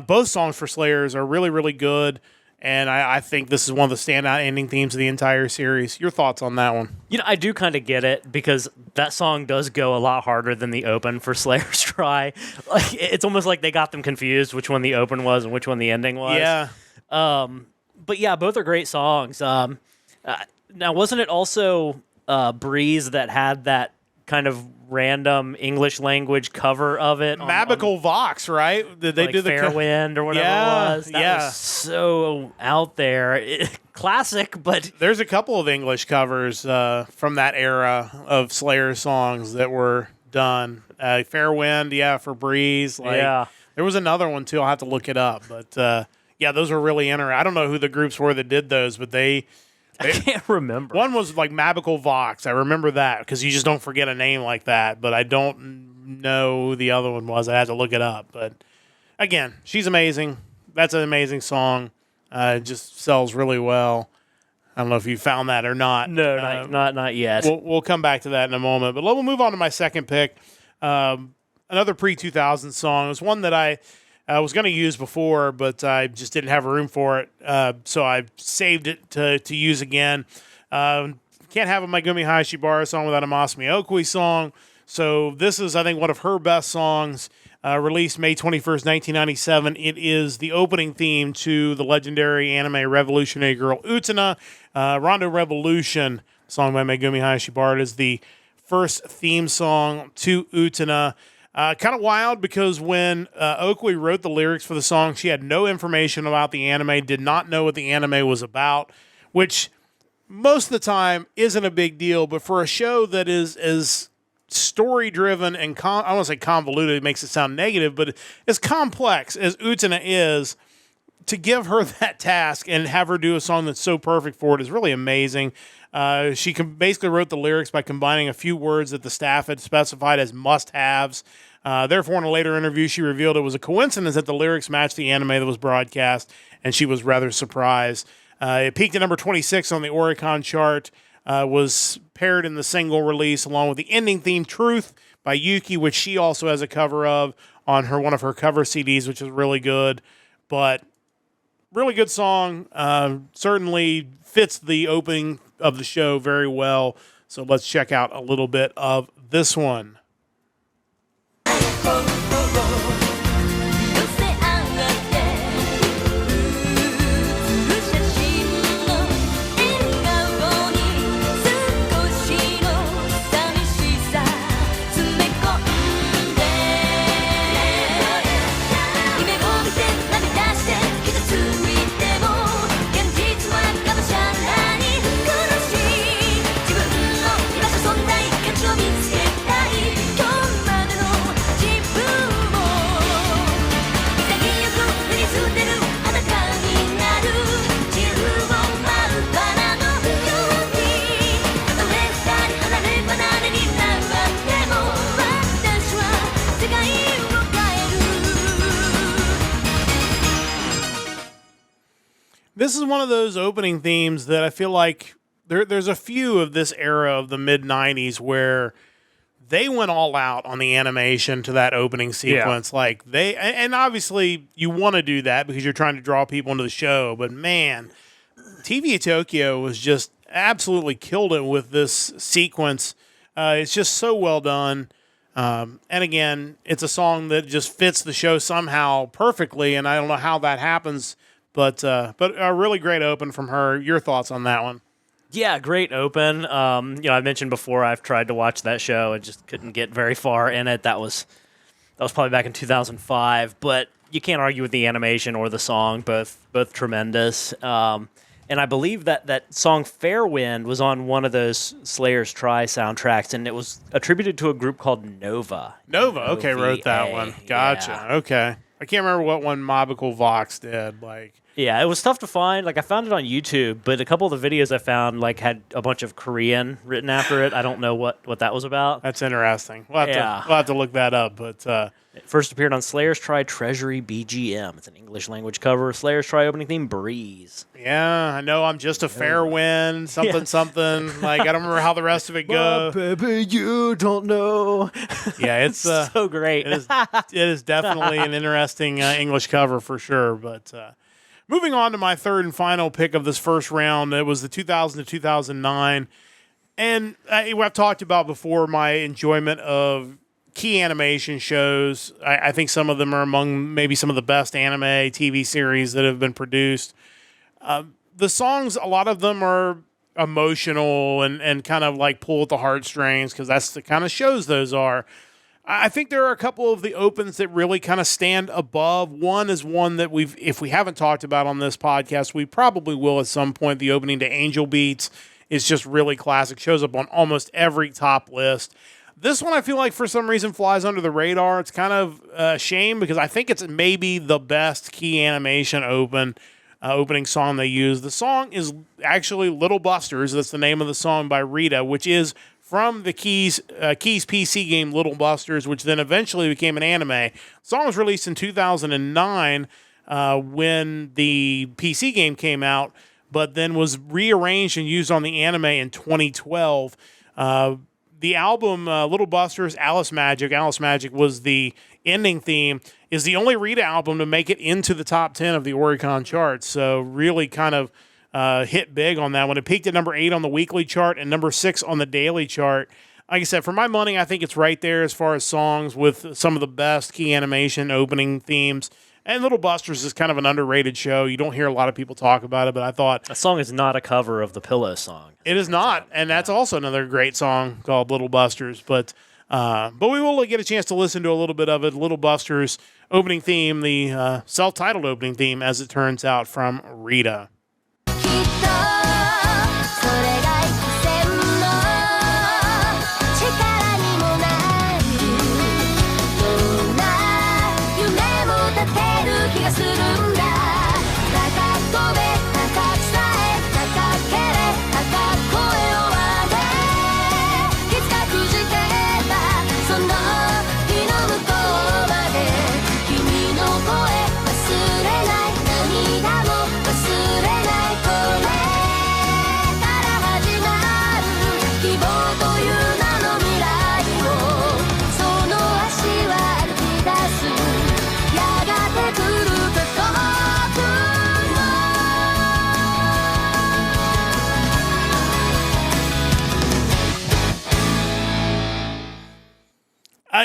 both songs for Slayer's are really, really good. And I think this is one of the standout ending themes of the entire series. Your thoughts on that one? You know, I do kind of get it because that song does go a lot harder than the open for Slayer's Try. Like, it's almost like they got them confused which one the open was and which one the ending was. Yeah. But yeah, both are great songs. Now, wasn't it also Breeze that had that kind of random English language cover of it? Mabical Vox, right? Did they like do the Fair Wind or whatever it was? That was so out there. Classic, but there's a couple of English covers from that era of Slayer songs that were done. Fair Wind, for Breeze. There was another one too. I'll have to look it up, but those were really interesting. I don't know who the groups were that did those, but I can't remember. One was like Mabical Vox. I remember that because you just don't forget a name like that. But I don't know who the other one was. I had to look it up. But again, she's amazing. That's an amazing song. It just sells really well. I don't know if you found that or not. No, not yet. We'll come back to that in a moment. But we'll move on to my second pick. Another pre-2000 song. It was one that I was going to use before, but I just didn't have room for it, so I saved it to use again. Can't have a Megumi Hayashibara song without a Masami Okui song, so this is, I think, one of her best songs, released May 21st, 1997. It is the opening theme to the legendary anime revolutionary girl Utena, Rondo Revolution, song by Megumi Hayashibara. It is the first theme song to Utena. Kind of wild because when Okui wrote the lyrics for the song, she had no information about the anime, did not know what the anime was about, which most of the time isn't a big deal. But for a show that is story-driven and, I don't want to say convoluted, it makes it sound negative, but as complex as Utena is, to give her that task and have her do a song that's so perfect for it is really amazing. She basically wrote the lyrics by combining a few words that the staff had specified as must-haves. Therefore, in a later interview, she revealed it was a coincidence that the lyrics matched the anime that was broadcast, and she was rather surprised. It peaked at number 26 on the Oricon chart, was paired in the single release along with the ending theme, Truth, by Yuki, which she also has a cover of on one of her cover CDs, which is really good. But really good song. Certainly fits the opening of the show very well. So let's check out a little bit of this one. 'This is one of those opening themes that I feel like there's a few of this era of the mid-'90s where they went all out on the animation to that opening sequence. Yeah. Like and obviously you want to do that because you're trying to draw people into the show, but man, TV Tokyo was just absolutely killed it with this sequence. It's just so well done. And again, it's a song that just fits the show somehow perfectly, and I don't know how that happens, but a really great open from her. Your thoughts on that one? Yeah, great open. I mentioned before I've tried to watch that show and just couldn't get very far in it. That was probably back in 2005, but you can't argue with the animation or the song, both tremendous. And I believe that song Fairwind was on one of those Slayer's Try soundtracks, and it was attributed to a group called Nova. Nova, okay, wrote that one. Gotcha, yeah. Okay. I can't remember what one Mobical Vox did. Yeah, it was tough to find. I found it on YouTube, but a couple of the videos I found had a bunch of Korean written after it. I don't know what that was about. That's interesting. We'll have to look that up. But it first appeared on Slayer's Try Treasury BGM. It's an English language cover. Slayer's Try opening theme Breeze. Yeah, I know. I'm just a fair wind. Something. I don't remember how the rest of it goes. Baby, you don't know. Yeah, it's so great. It is definitely an interesting English cover for sure. But moving on to my third and final pick of this first round, it was the 2000 to 2009. And I've talked about before my enjoyment of key animation shows. I think some of them are among maybe some of the best anime TV series that have been produced. The songs, a lot of them are emotional and kind of pull at the heartstrings because that's the kind of shows those are. I think there are a couple of the opens that really kind of stand above. One is one that if we haven't talked about on this podcast, we probably will at some point. The opening to Angel Beats is just really classic. Shows up on almost every top list. This one I feel like for some reason flies under the radar. It's kind of a shame because I think it's maybe the best key animation opening song they use. The song is actually Little Busters. That's the name of the song by Rita, which is from the Keys PC game Little Busters, which then eventually became an anime. The song was released in 2009 when the PC game came out, but then was rearranged and used on the anime in 2012. The album Little Busters, Alice Magic was the ending theme, is the only Rita album to make it into the top 10 of the Oricon charts. So really kind of hit big on that one. It peaked at number 8 on the weekly chart and number 6 on the daily chart. Like I said, for my money, I think it's right there as far as songs with some of the best key animation opening themes. And Little Busters is kind of an underrated show. You don't hear a lot of people talk about it, but I thought... That song is not a cover of the Pillow song. It is not, and that's also another great song called Little Busters. But we will get a chance to listen to a little bit of it. Little Busters opening theme, the self-titled opening theme, as it turns out, from Rita.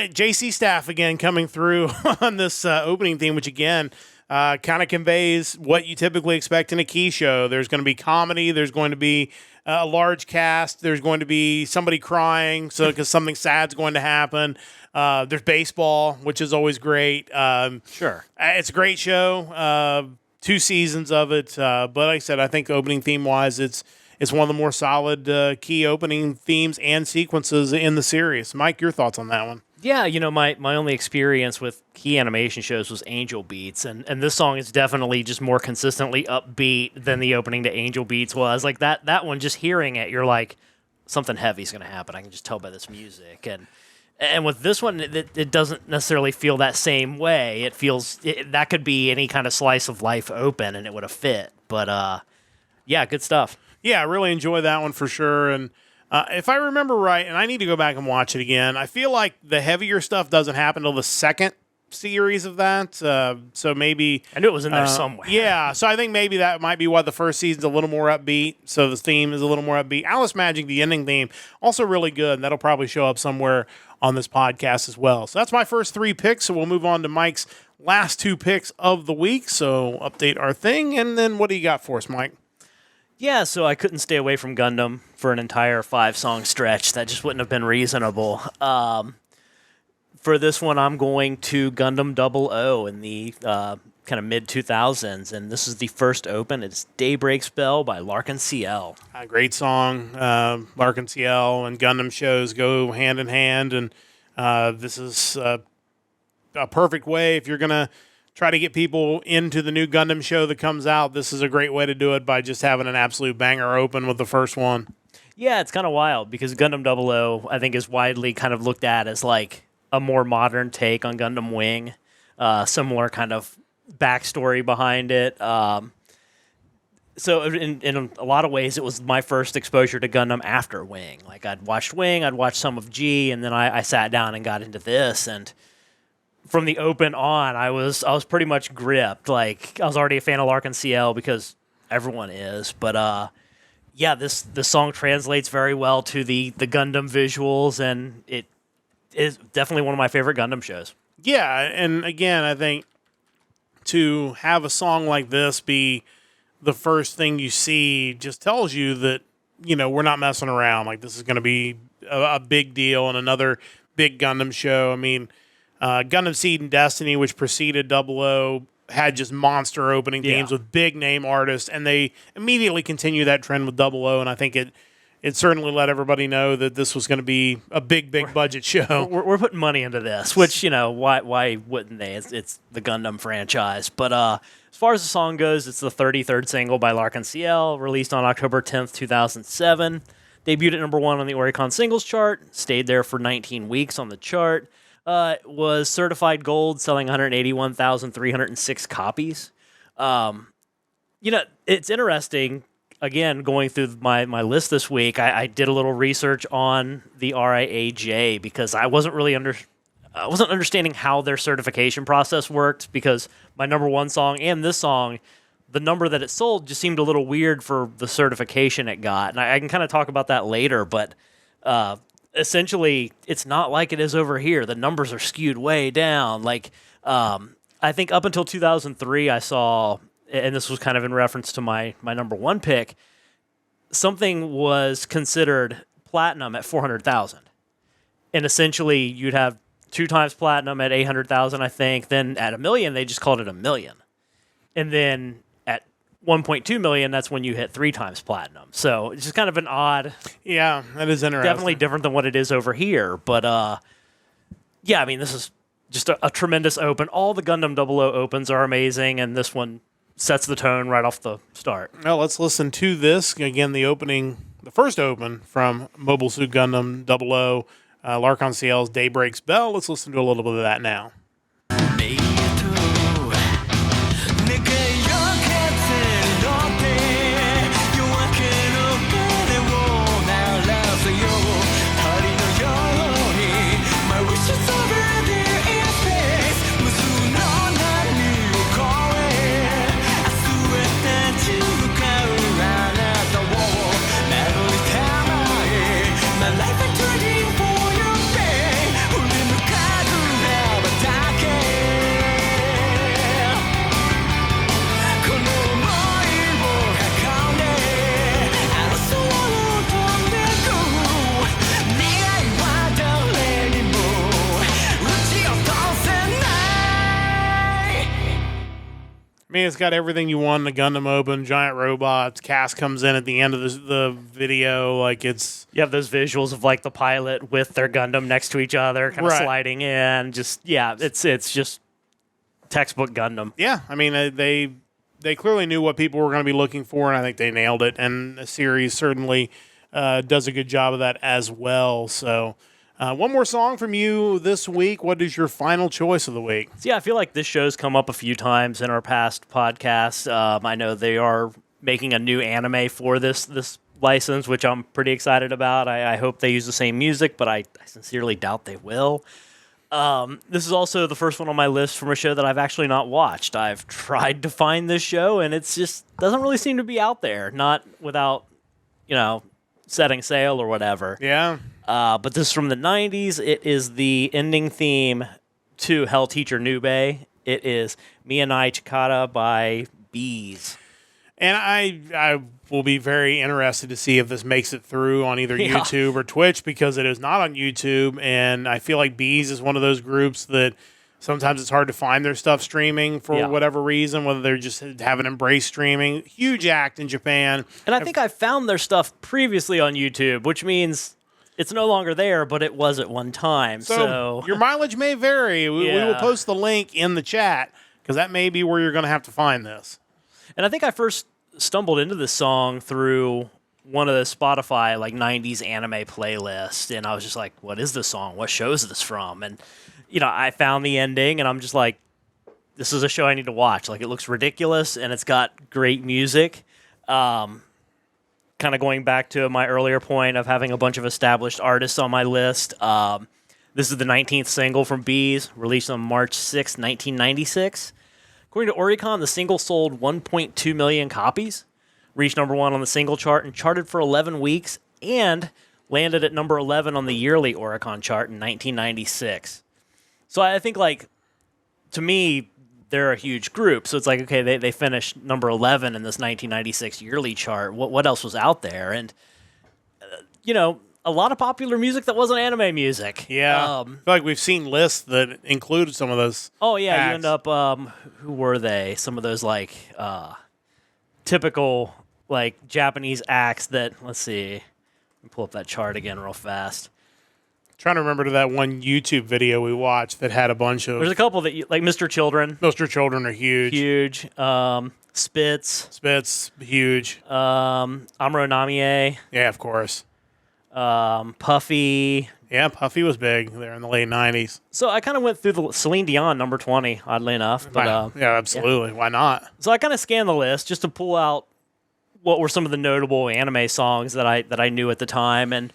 JC Staff again coming through on this opening theme, which again kind of conveys what you typically expect in a Key show. There's going to be comedy. There's going to be a large cast. There's going to be somebody crying because something sad's going to happen. There's baseball, which is always great. Sure. It's a great show. 2 seasons of it. But like I said, I think opening theme-wise, it's one of the more solid Key opening themes and sequences in the series. Mike, your thoughts on that one? Yeah, my only experience with Key animation shows was Angel Beats, and this song is definitely just more consistently upbeat than the opening to Angel Beats was. Like that one, just hearing it, you're like, something heavy's going to happen. I can just tell by this music. And with this one, it doesn't necessarily feel that same way. It feels that could be any kind of slice of life open, and it would have fit. But yeah, good stuff. Yeah, I really enjoy that one for sure. And if I remember right, and I need to go back and watch it again, I feel like the heavier stuff doesn't happen until the second series of that. So maybe... I knew it was in there somewhere. Yeah, so I think maybe that might be why the first season's a little more upbeat, so the theme is a little more upbeat. Alice Magic, the ending theme, also really good, and that'll probably show up somewhere on this podcast as well. So that's my first 3 picks, so we'll move on to Mike's last 2 picks of the week. So update our thing, and then what do you got for us, Mike? Yeah, so I couldn't stay away from Gundam for an entire 5-song stretch. That just wouldn't have been reasonable. For this one, I'm going to Gundam 00 in the kind of mid-2000s, and this is the first open. It's Daybreak's Bell by Larkin CL. A great song. Larkin CL and Gundam shows go hand in hand, and this is a perfect way if you're going to try to get people into the new Gundam show that comes out. This is a great way to do it by just having an absolute banger open with the first one. Yeah, it's kind of wild because Gundam 00, I think, is widely kind of looked at as like a more modern take on Gundam Wing. Similar kind of backstory behind it. So in a lot of ways, it was my first exposure to Gundam after Wing. Like I'd watched Wing, I'd watched some of G, and then I sat down and got into this. And from the open on, I was pretty much gripped. Like I was already a fan of Larkin CL because everyone is. But yeah, this song translates very well to the Gundam visuals, and it is definitely one of my favorite Gundam shows. Yeah, and again, I think to have a song like this be the first thing you see just tells you that, we're not messing around. Like, this is going to be a big deal and another big Gundam show. I mean, Gundam Seed and Destiny, which preceded 00, had just monster opening themes with big name artists, and they immediately continue that trend with 00, and I think it certainly let everybody know that this was going to be a big budget show. We're putting money into this, which, why wouldn't they? It's the Gundam franchise. But as far as the song goes, it's the 33rd single by Larkin CL, released on October 10th, 2007. Debuted at number 1 on the Oricon singles chart, stayed there for 19 weeks on the chart. Was certified gold, selling 181,306 copies. It's interesting. Again, going through my list this week, I did a little research on the RIAJ because I wasn't really understanding how their certification process worked, because my number 1 song and this song, the number that it sold just seemed a little weird for the certification it got. And I can kind of talk about that later, but essentially, it's not like it is over here. The numbers are skewed way down. Like, I think up until 2003, I saw, and this was kind of in reference to my number 1 pick, something was considered platinum at 400,000. And essentially, you'd have 2 times platinum at 800,000, I think. Then at $1 million, they just called it $1 million. And then at 1.2 million, that's when you hit 3 times platinum. So it's just kind of an odd. Yeah, that is interesting. Definitely different than what it is over here. But yeah, I mean, this is just a tremendous open. All the Gundam 00 opens are amazing, and this one sets the tone right off the start. Well, let's listen to this. Again, the first open from Mobile Suit Gundam 00, Larkin CL's Daybreak's Bell. Let's listen to a little bit of that now. My life is turning for your pain. I mean, it's got everything you want in a Gundam open, giant robots. Cass comes in at the end of the video. Like, it's... You have those visuals of, like, the pilot with their Gundam next to each other, kind of sliding in. Just, yeah, it's just textbook Gundam. Yeah, I mean, they clearly knew what people were going to be looking for, and I think they nailed it. And the series certainly does a good job of that as well. So... one more song from you this week. What is your final choice of the week? So yeah, I feel like this show's come up a few times in our past podcasts. I know they are making a new anime for this license, which I'm pretty excited about. I hope they use the same music, but I sincerely doubt they will. This is also the first one on my list from a show that I've actually not watched. I've tried to find this show, and it's just doesn't really seem to be out there. Not without, setting sail or whatever. Yeah. But this is from the 90s. It is the ending theme to Hell Teacher Nube. It is Mianai Chikata by Bees. And I will be very interested to see if this makes it through on either YouTube or Twitch, because it is not on YouTube. And I feel like Bees is one of those groups that sometimes it's hard to find their stuff streaming for whatever reason, whether they're just haven't embraced streaming. Huge act in Japan. And I think I found their stuff previously on YouTube, which means... It's no longer there, but it was at one time. So your mileage may vary. We will post the link in the chat, because that may be where you're going to have to find this. And I think I first stumbled into this song through one of the Spotify 90s anime playlists, and I was just like, what is this song? What show is this from? And I found the ending, and I'm just like, this is a show I need to watch. Like, it looks ridiculous, and it's got great music. Kind of going back to my earlier point of having a bunch of established artists on my list. This is the 19th single from Bees, released on March 6, 1996. According to Oricon, the single sold 1.2 million copies, reached number 1 on the single chart, and charted for 11 weeks, and landed at number 11 on the yearly Oricon chart in 1996. So I think, to me, they're a huge group, so it's like, okay, they finished number 11 in this 1996 yearly chart. What else was out there? And, a lot of popular music that wasn't anime music. Yeah. I feel like we've seen lists that included some of those. Oh, yeah, acts. you end up, who were they? Some of those, typical, Japanese acts that, let's see, let me pull up that chart again real fast. Trying to remember that one YouTube video we watched that had a bunch of... There's a couple that, Mr. Children. Mr. Children are huge. Huge. Spitz, huge. Amuro Namie. Yeah, of course. Puffy. Yeah, Puffy was big there in the late 90s. So I kind of went through the Celine Dion, number 20, oddly enough. But yeah, absolutely. Yeah. Why not? So I kind of scanned the list just to pull out what were some of the notable anime songs that I knew at the time, and...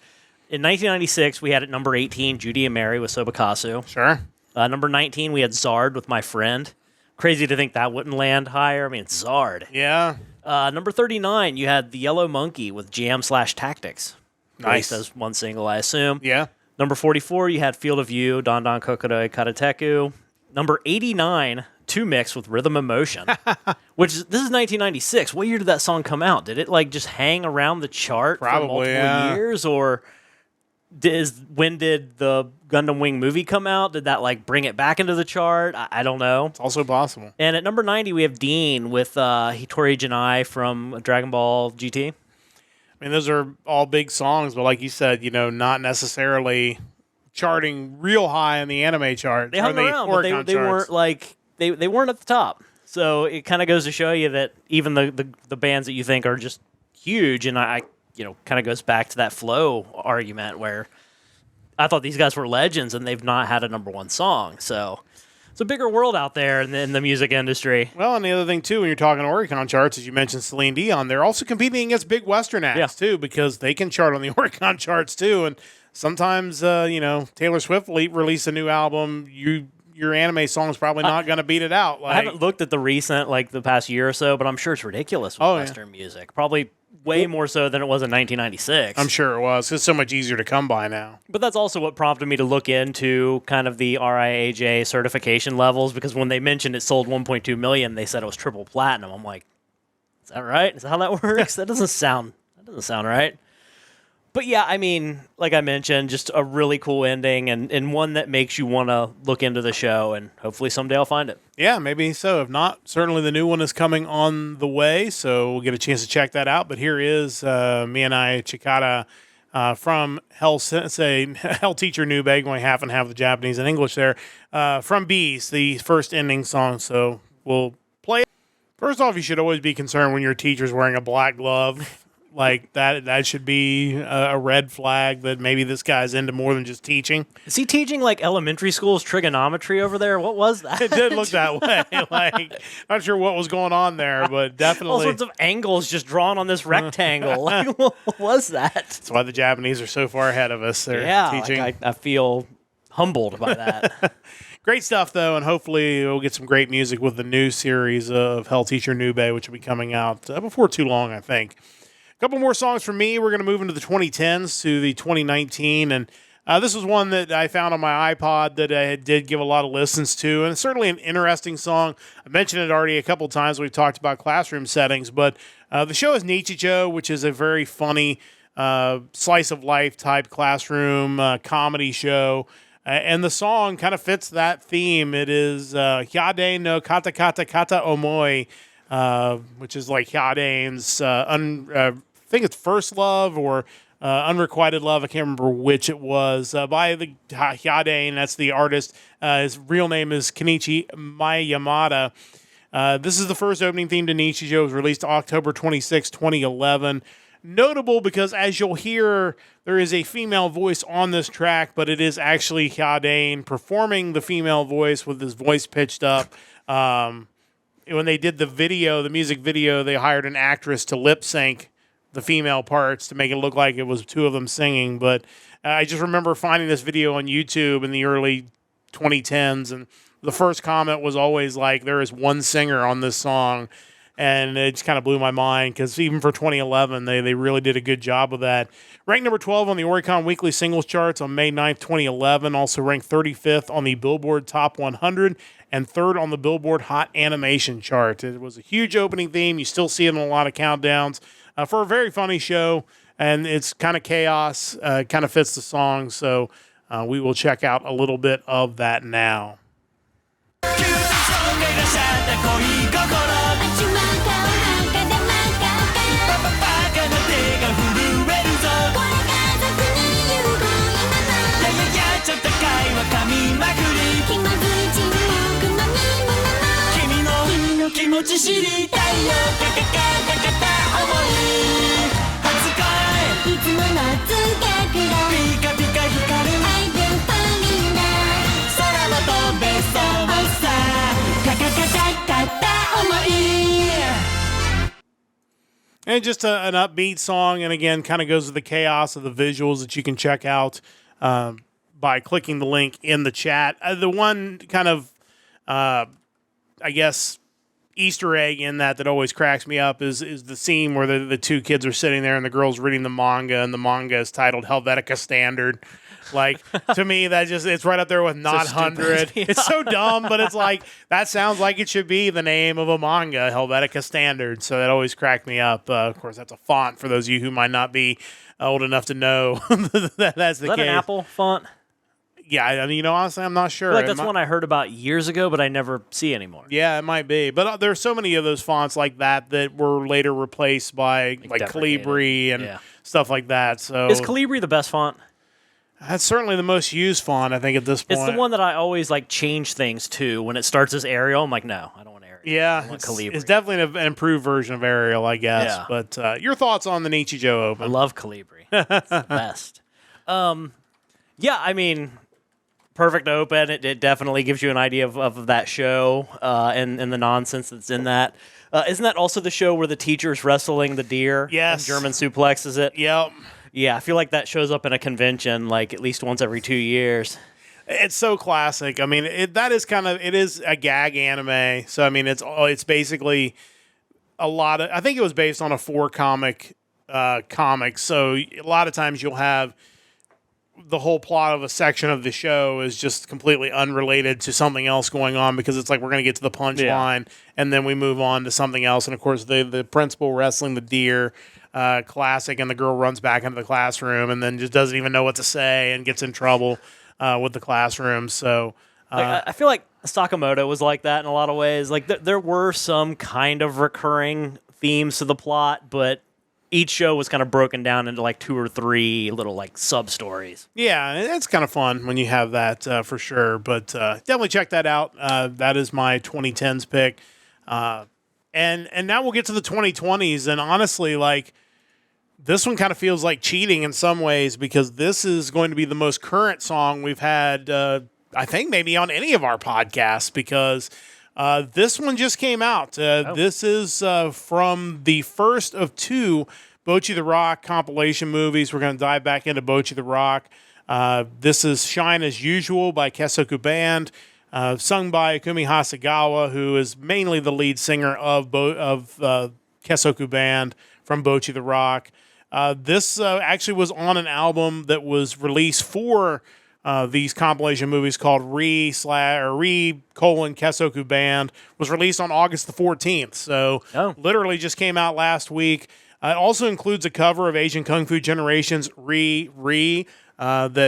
In 1996, we had at number 18, Judy and Mary with Sobakasu. Sure. Number 19, we had Zard with My Friend. Crazy to think that wouldn't land higher. I mean, it's Zard. Yeah. Number 39, you had The Yellow Monkey with Jam/Tactics. Nice. As one single, I assume. Yeah. Number 44, you had Field of View, Don Don Kokodoi Karateku. Number 89, Two Mix with Rhythm and Motion. This is 1996. What year did that song come out? Did it just hang around the chart for multiple years, or... when did the Gundam Wing movie come out? Did that bring it back into the chart? I don't know. It's also possible. And at number 90, we have Dean with Hitori Janai from Dragon Ball GT. I mean, those are all big songs, but like you said, not necessarily charting real high in the anime chart. They hung around, but they weren't they weren't at the top. So it kind of goes to show you that even the bands that you think are just huge, and I kind of goes back to that flow argument where I thought these guys were legends and they've not had a number 1 song. So it's a bigger world out there in the music industry. Well, and the other thing, too, when you're talking Oricon charts, as you mentioned Celine Dion, they're also competing against big Western acts, too, because they can chart on the Oricon charts, too. And sometimes, Taylor Swift release a new album, your anime song's probably not going to beat it out. I haven't looked at the recent, the past year or so, but I'm sure it's ridiculous with Western music. Probably way more so than it was in 1996. I'm sure it was. It's so much easier to come by now. But that's also what prompted me to look into kind of the RIAJ certification levels, because when they mentioned it sold 1.2 million, they said it was triple platinum. I'm like, is that right? Is that how that works? That doesn't sound right. But yeah, I mean, like I mentioned, just a really cool ending and one that makes you want to look into the show, and hopefully someday I'll find it. Yeah, maybe so. If not, certainly the new one is coming on the way, so we'll get a chance to check that out. But here is Mianai Chikara from Hell Sensei, Hell Teacher Nube, going half and half the Japanese and English there, from Beast, the first ending song. So we'll play it. First off, you should always be concerned when your teacher's wearing a black glove. Like, that should be a red flag that maybe this guy's into more than just teaching. Is he teaching, like, elementary school's trigonometry over there? What was that? It did look that way. Like, not sure what was going on there, but definitely. All sorts of angles just drawn on this rectangle. Like, what was that? That's why the Japanese are so far ahead of us. They're teaching. Like I feel humbled by that. Great stuff, though, and hopefully we'll get some great music with the new series of Hell Teacher Nube, which will be coming out before too long, I think. A couple more songs from me. We're going to move into the 2010s to the 2019, and this was one that I found on my iPod that I did give a lot of listens to, and it's certainly an interesting song. I mentioned it already a couple times. We've talked about classroom settings, but the show is Nichijou, which is a very funny slice of life type classroom comedy show. And the song kind of fits that theme. It is Hyade no Kata Kata Kata Omoi, which is like Hyadene's, I think it's First Love or Unrequited Love. I can't remember which it was. By the Hyade, that's the artist. His real name is Kenichi Miyamada. This is the first opening theme to Nichijou. It was released October 26, 2011. Notable because, as you'll hear, there is a female voice on this track, but it is actually Hyade performing the female voice with his voice pitched up. When they did the video, the music video, they hired an actress to lip sync the female parts to make it look like it was two of them singing. But I just remember finding this video on YouTube in the early 2010s, and the first comment was always like, there is one singer on this song. And it just kind of blew my mind because even for 2011, they really did a good job of that. Ranked number 12 on the Oricon Weekly Singles Charts on May 9th, 2011. Also ranked 35th on the Billboard Top 100 and 3rd on the Billboard Hot Animation Chart. It was a huge opening theme. You still see it in a lot of countdowns for a very funny show. And it's kind of chaos, kind of fits the song. So we will check out a little bit of that now. 気持ち知りたいよカカカカカカ思い初恋いつもの通学路ピカピカ光る I do falling down 空も飛べそうさカカカカカカ思い And just an upbeat song, and again, kind of goes with the chaos of the visuals that you can check out by clicking the link in the chat. The one kind of, I guess, Easter egg in that always cracks me up is the scene where the two kids are sitting there and the girl's reading the manga, and the manga is titled Helvetica Standard. Like, to me, it's right up there with Not 100. Yeah. It's so dumb, but it's like, that sounds like it should be the name of a manga, Helvetica Standard. So that always cracked me up. Of course, that's a font for those of you who might not be old enough to know that's the case. Is that an Apple font? Yeah, I mean, honestly, I'm not sure. I feel like that's one I heard about years ago, but I never see anymore. Yeah, it might be. But there's so many of those fonts like that were later replaced by like Calibri and stuff like that. So is Calibri the best font? That's certainly the most used font, I think, at this point. It's the one that I always like change things to when it starts as Arial. I'm like, no, I don't want Arial. Yeah, I want Calibri. It's definitely an improved version of Arial, I guess. Yeah. But your thoughts on the Nichijou Open? I love Calibri. It's the best. Yeah, I mean, perfect open. It definitely gives you an idea of that show and the nonsense that's in that. Isn't that also the show where the teacher's wrestling the deer? Yes. And German suplexes it? Yep. Yeah, I feel like that shows up in a convention like at least once every 2 years. It's so classic. I mean, it is a gag anime. So I mean, it's basically a lot of. I think it was based on a 4-comic comic. So a lot of times you'll have the whole plot of a section of the show is just completely unrelated to something else going on because it's like we're going to get to the punchline and then we move on to something else. And of course, the principal wrestling the deer. classic, and the girl runs back into the classroom and then just doesn't even know what to say and gets in trouble with the classroom. So I feel like Sakamoto was like that in a lot of ways. Like there were some kind of recurring themes to the plot, but each show was kind of broken down into like 2 or 3 little like sub stories. Yeah, it's kind of fun when you have that for sure. But definitely check that out. That is my 2010s pick. And now we'll get to the 2020s. And honestly, like this one kind of feels like cheating in some ways because this is going to be the most current song we've had, I think maybe on any of our podcasts because this one just came out. This is from the first of 2 Bocchi the Rock compilation movies. We're going to dive back into Bocchi the Rock. This is Shine As Usual by Kesoku Band, sung by Ikumi Hasegawa, who is mainly the lead singer of Kesoku Band from Bocchi the Rock. This actually was on an album that was released for these compilation movies called Kesoku Band, was released on August the 14th. So literally just came out last week. It also includes a cover of Asian Kung Fu Generation's that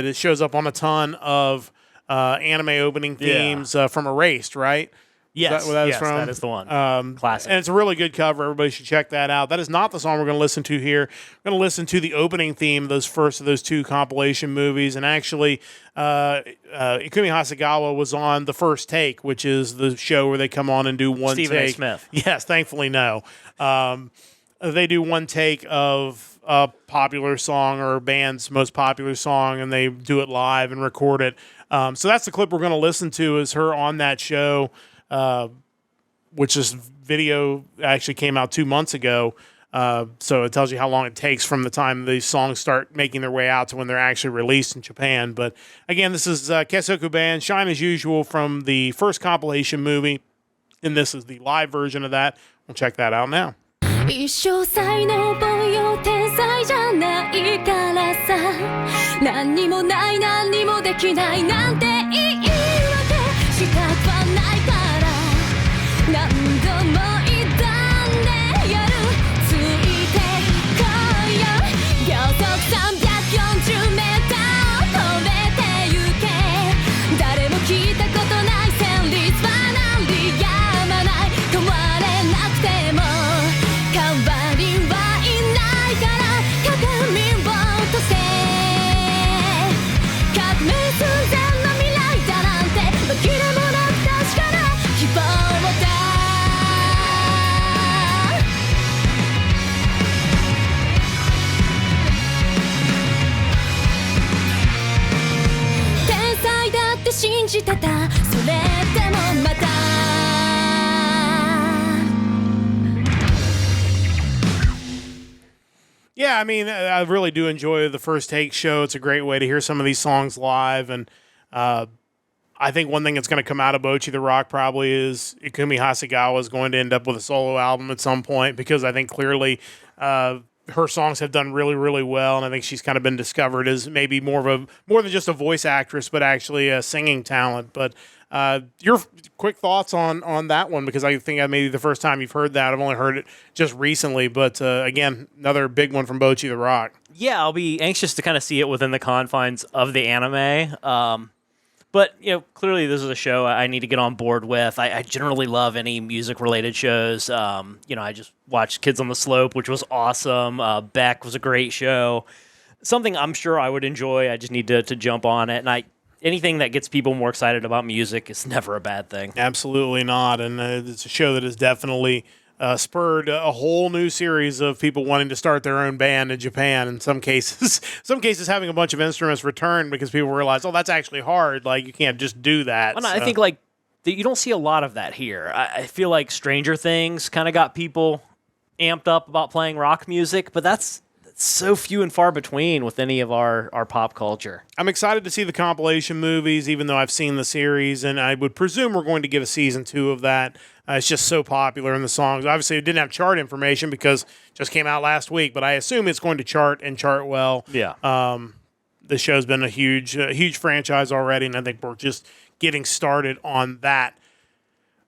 it shows up on a ton of anime opening themes from Erased, right? Yes, that is the one. Classic. And it's a really good cover. Everybody should check that out. That is not the song we're going to listen to here. We're going to listen to the opening theme of those 2 compilation movies. And actually, Ikumi Hasegawa was on The First Take, which is the show where they come on and do one Stephen take. A. Smith. Yes, thankfully, no. They do one take of a popular song or a band's most popular song, and they do it live and record it. So that's the clip we're going to listen to is her on that show. Which is video actually came out 2 months ago. So it tells you how long it takes from the time these songs start making their way out to when they're actually released in Japan. But again, this is Kesoku Band, Shine As Usual from the first compilation movie. And this is the live version of that. We'll check that out now. 一生才能ぼよ天才じゃないからさ何にもない何にもできないなんて言い訳したくはないから何度も挑んでやるついてこいよ秒速340メーター飛べてゆけ誰も聞いたことない旋律は何里やまない変われなくても代わりはいないから鏡を落とせ革命寸前の未来だなんて紛れもなく確かな希望だ天才だって信じてたそれでもまたYeah, I mean, I really do enjoy the First Take show. It's a great way to hear some of these songs live. And I think one thing that's going to come out of Bocchi the Rock probably is Ikumi Hasegawa is going to end up with a solo album at some point because I think clearly her songs have done really, really well. And I think she's kind of been discovered as maybe more than just a voice actress, but actually a singing talent. But your quick thoughts on that one, because I think maybe the first time you've heard that. I've only heard it just recently, but again, another big one from Bocchi the Rock. Yeah, I'll be anxious to kind of see it within the confines of the anime. But, clearly this is a show I need to get on board with. I generally love any music-related shows. I just watched Kids on the Slope, which was awesome. Beck was a great show. Something I'm sure I would enjoy. I just need to jump on it. And anything that gets people more excited about music is never a bad thing. Absolutely not. And it's a show that has definitely spurred a whole new series of people wanting to start their own band in Japan. In some cases, having a bunch of instruments returned because people realize, oh, that's actually hard. Like, you can't just do that. Well, no, I think you don't see a lot of that here. I feel like Stranger Things kind of got people amped up about playing rock music, but that's so few and far between with any of our pop culture. I'm excited to see the compilation movies, even though I've seen the series, and I would presume we're going to get a season 2 of that. It's just so popular in the songs. Obviously, it didn't have chart information because it just came out last week, but I assume it's going to chart well. Yeah. The show's been a huge franchise already, and I think we're just getting started on that.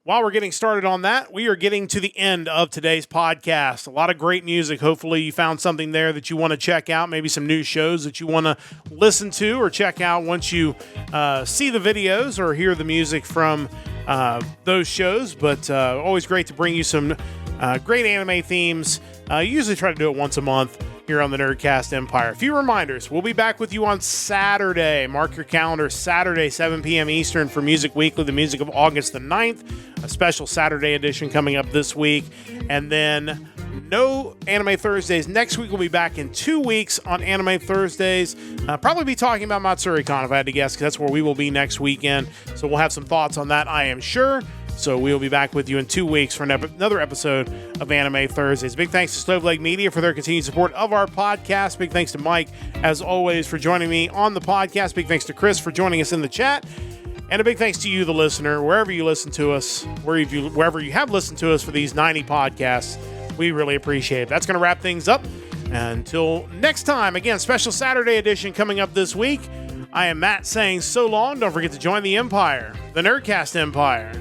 while we're getting started on that, we are getting to the end of today's podcast. A lot of great music. Hopefully you found something there that you want to check out, maybe some new shows that you want to listen to or check out once you see the videos or hear the music from those shows. But always great to bring you some great anime themes. Usually try to do it once a month here on the Nerdcast Empire. A few reminders. We'll be back with you on Saturday. Mark your calendar, Saturday, 7 p.m. Eastern for Music Weekly, the music of August the 9th. A special Saturday edition coming up this week. And then no Anime Thursdays. Next week we'll be back in 2 weeks on Anime Thursdays. Probably be talking about Matsuricon if I had to guess, because that's where we will be next weekend. So we'll have some thoughts on that, I am sure. So we'll be back with you in 2 weeks for another episode of Anime Thursdays. Big thanks to Stoveleg Media for their continued support of our podcast. Big thanks to Mike, as always, for joining me on the podcast. Big thanks to Chris for joining us in the chat. And a big thanks to you, the listener, wherever you listen to us, wherever you have listened to us for these 90 podcasts. We really appreciate it. That's going to wrap things up. Until next time, again, special Saturday edition coming up this week. I am Matt saying so long. Don't forget to join the Empire, the Nerdcast Empire.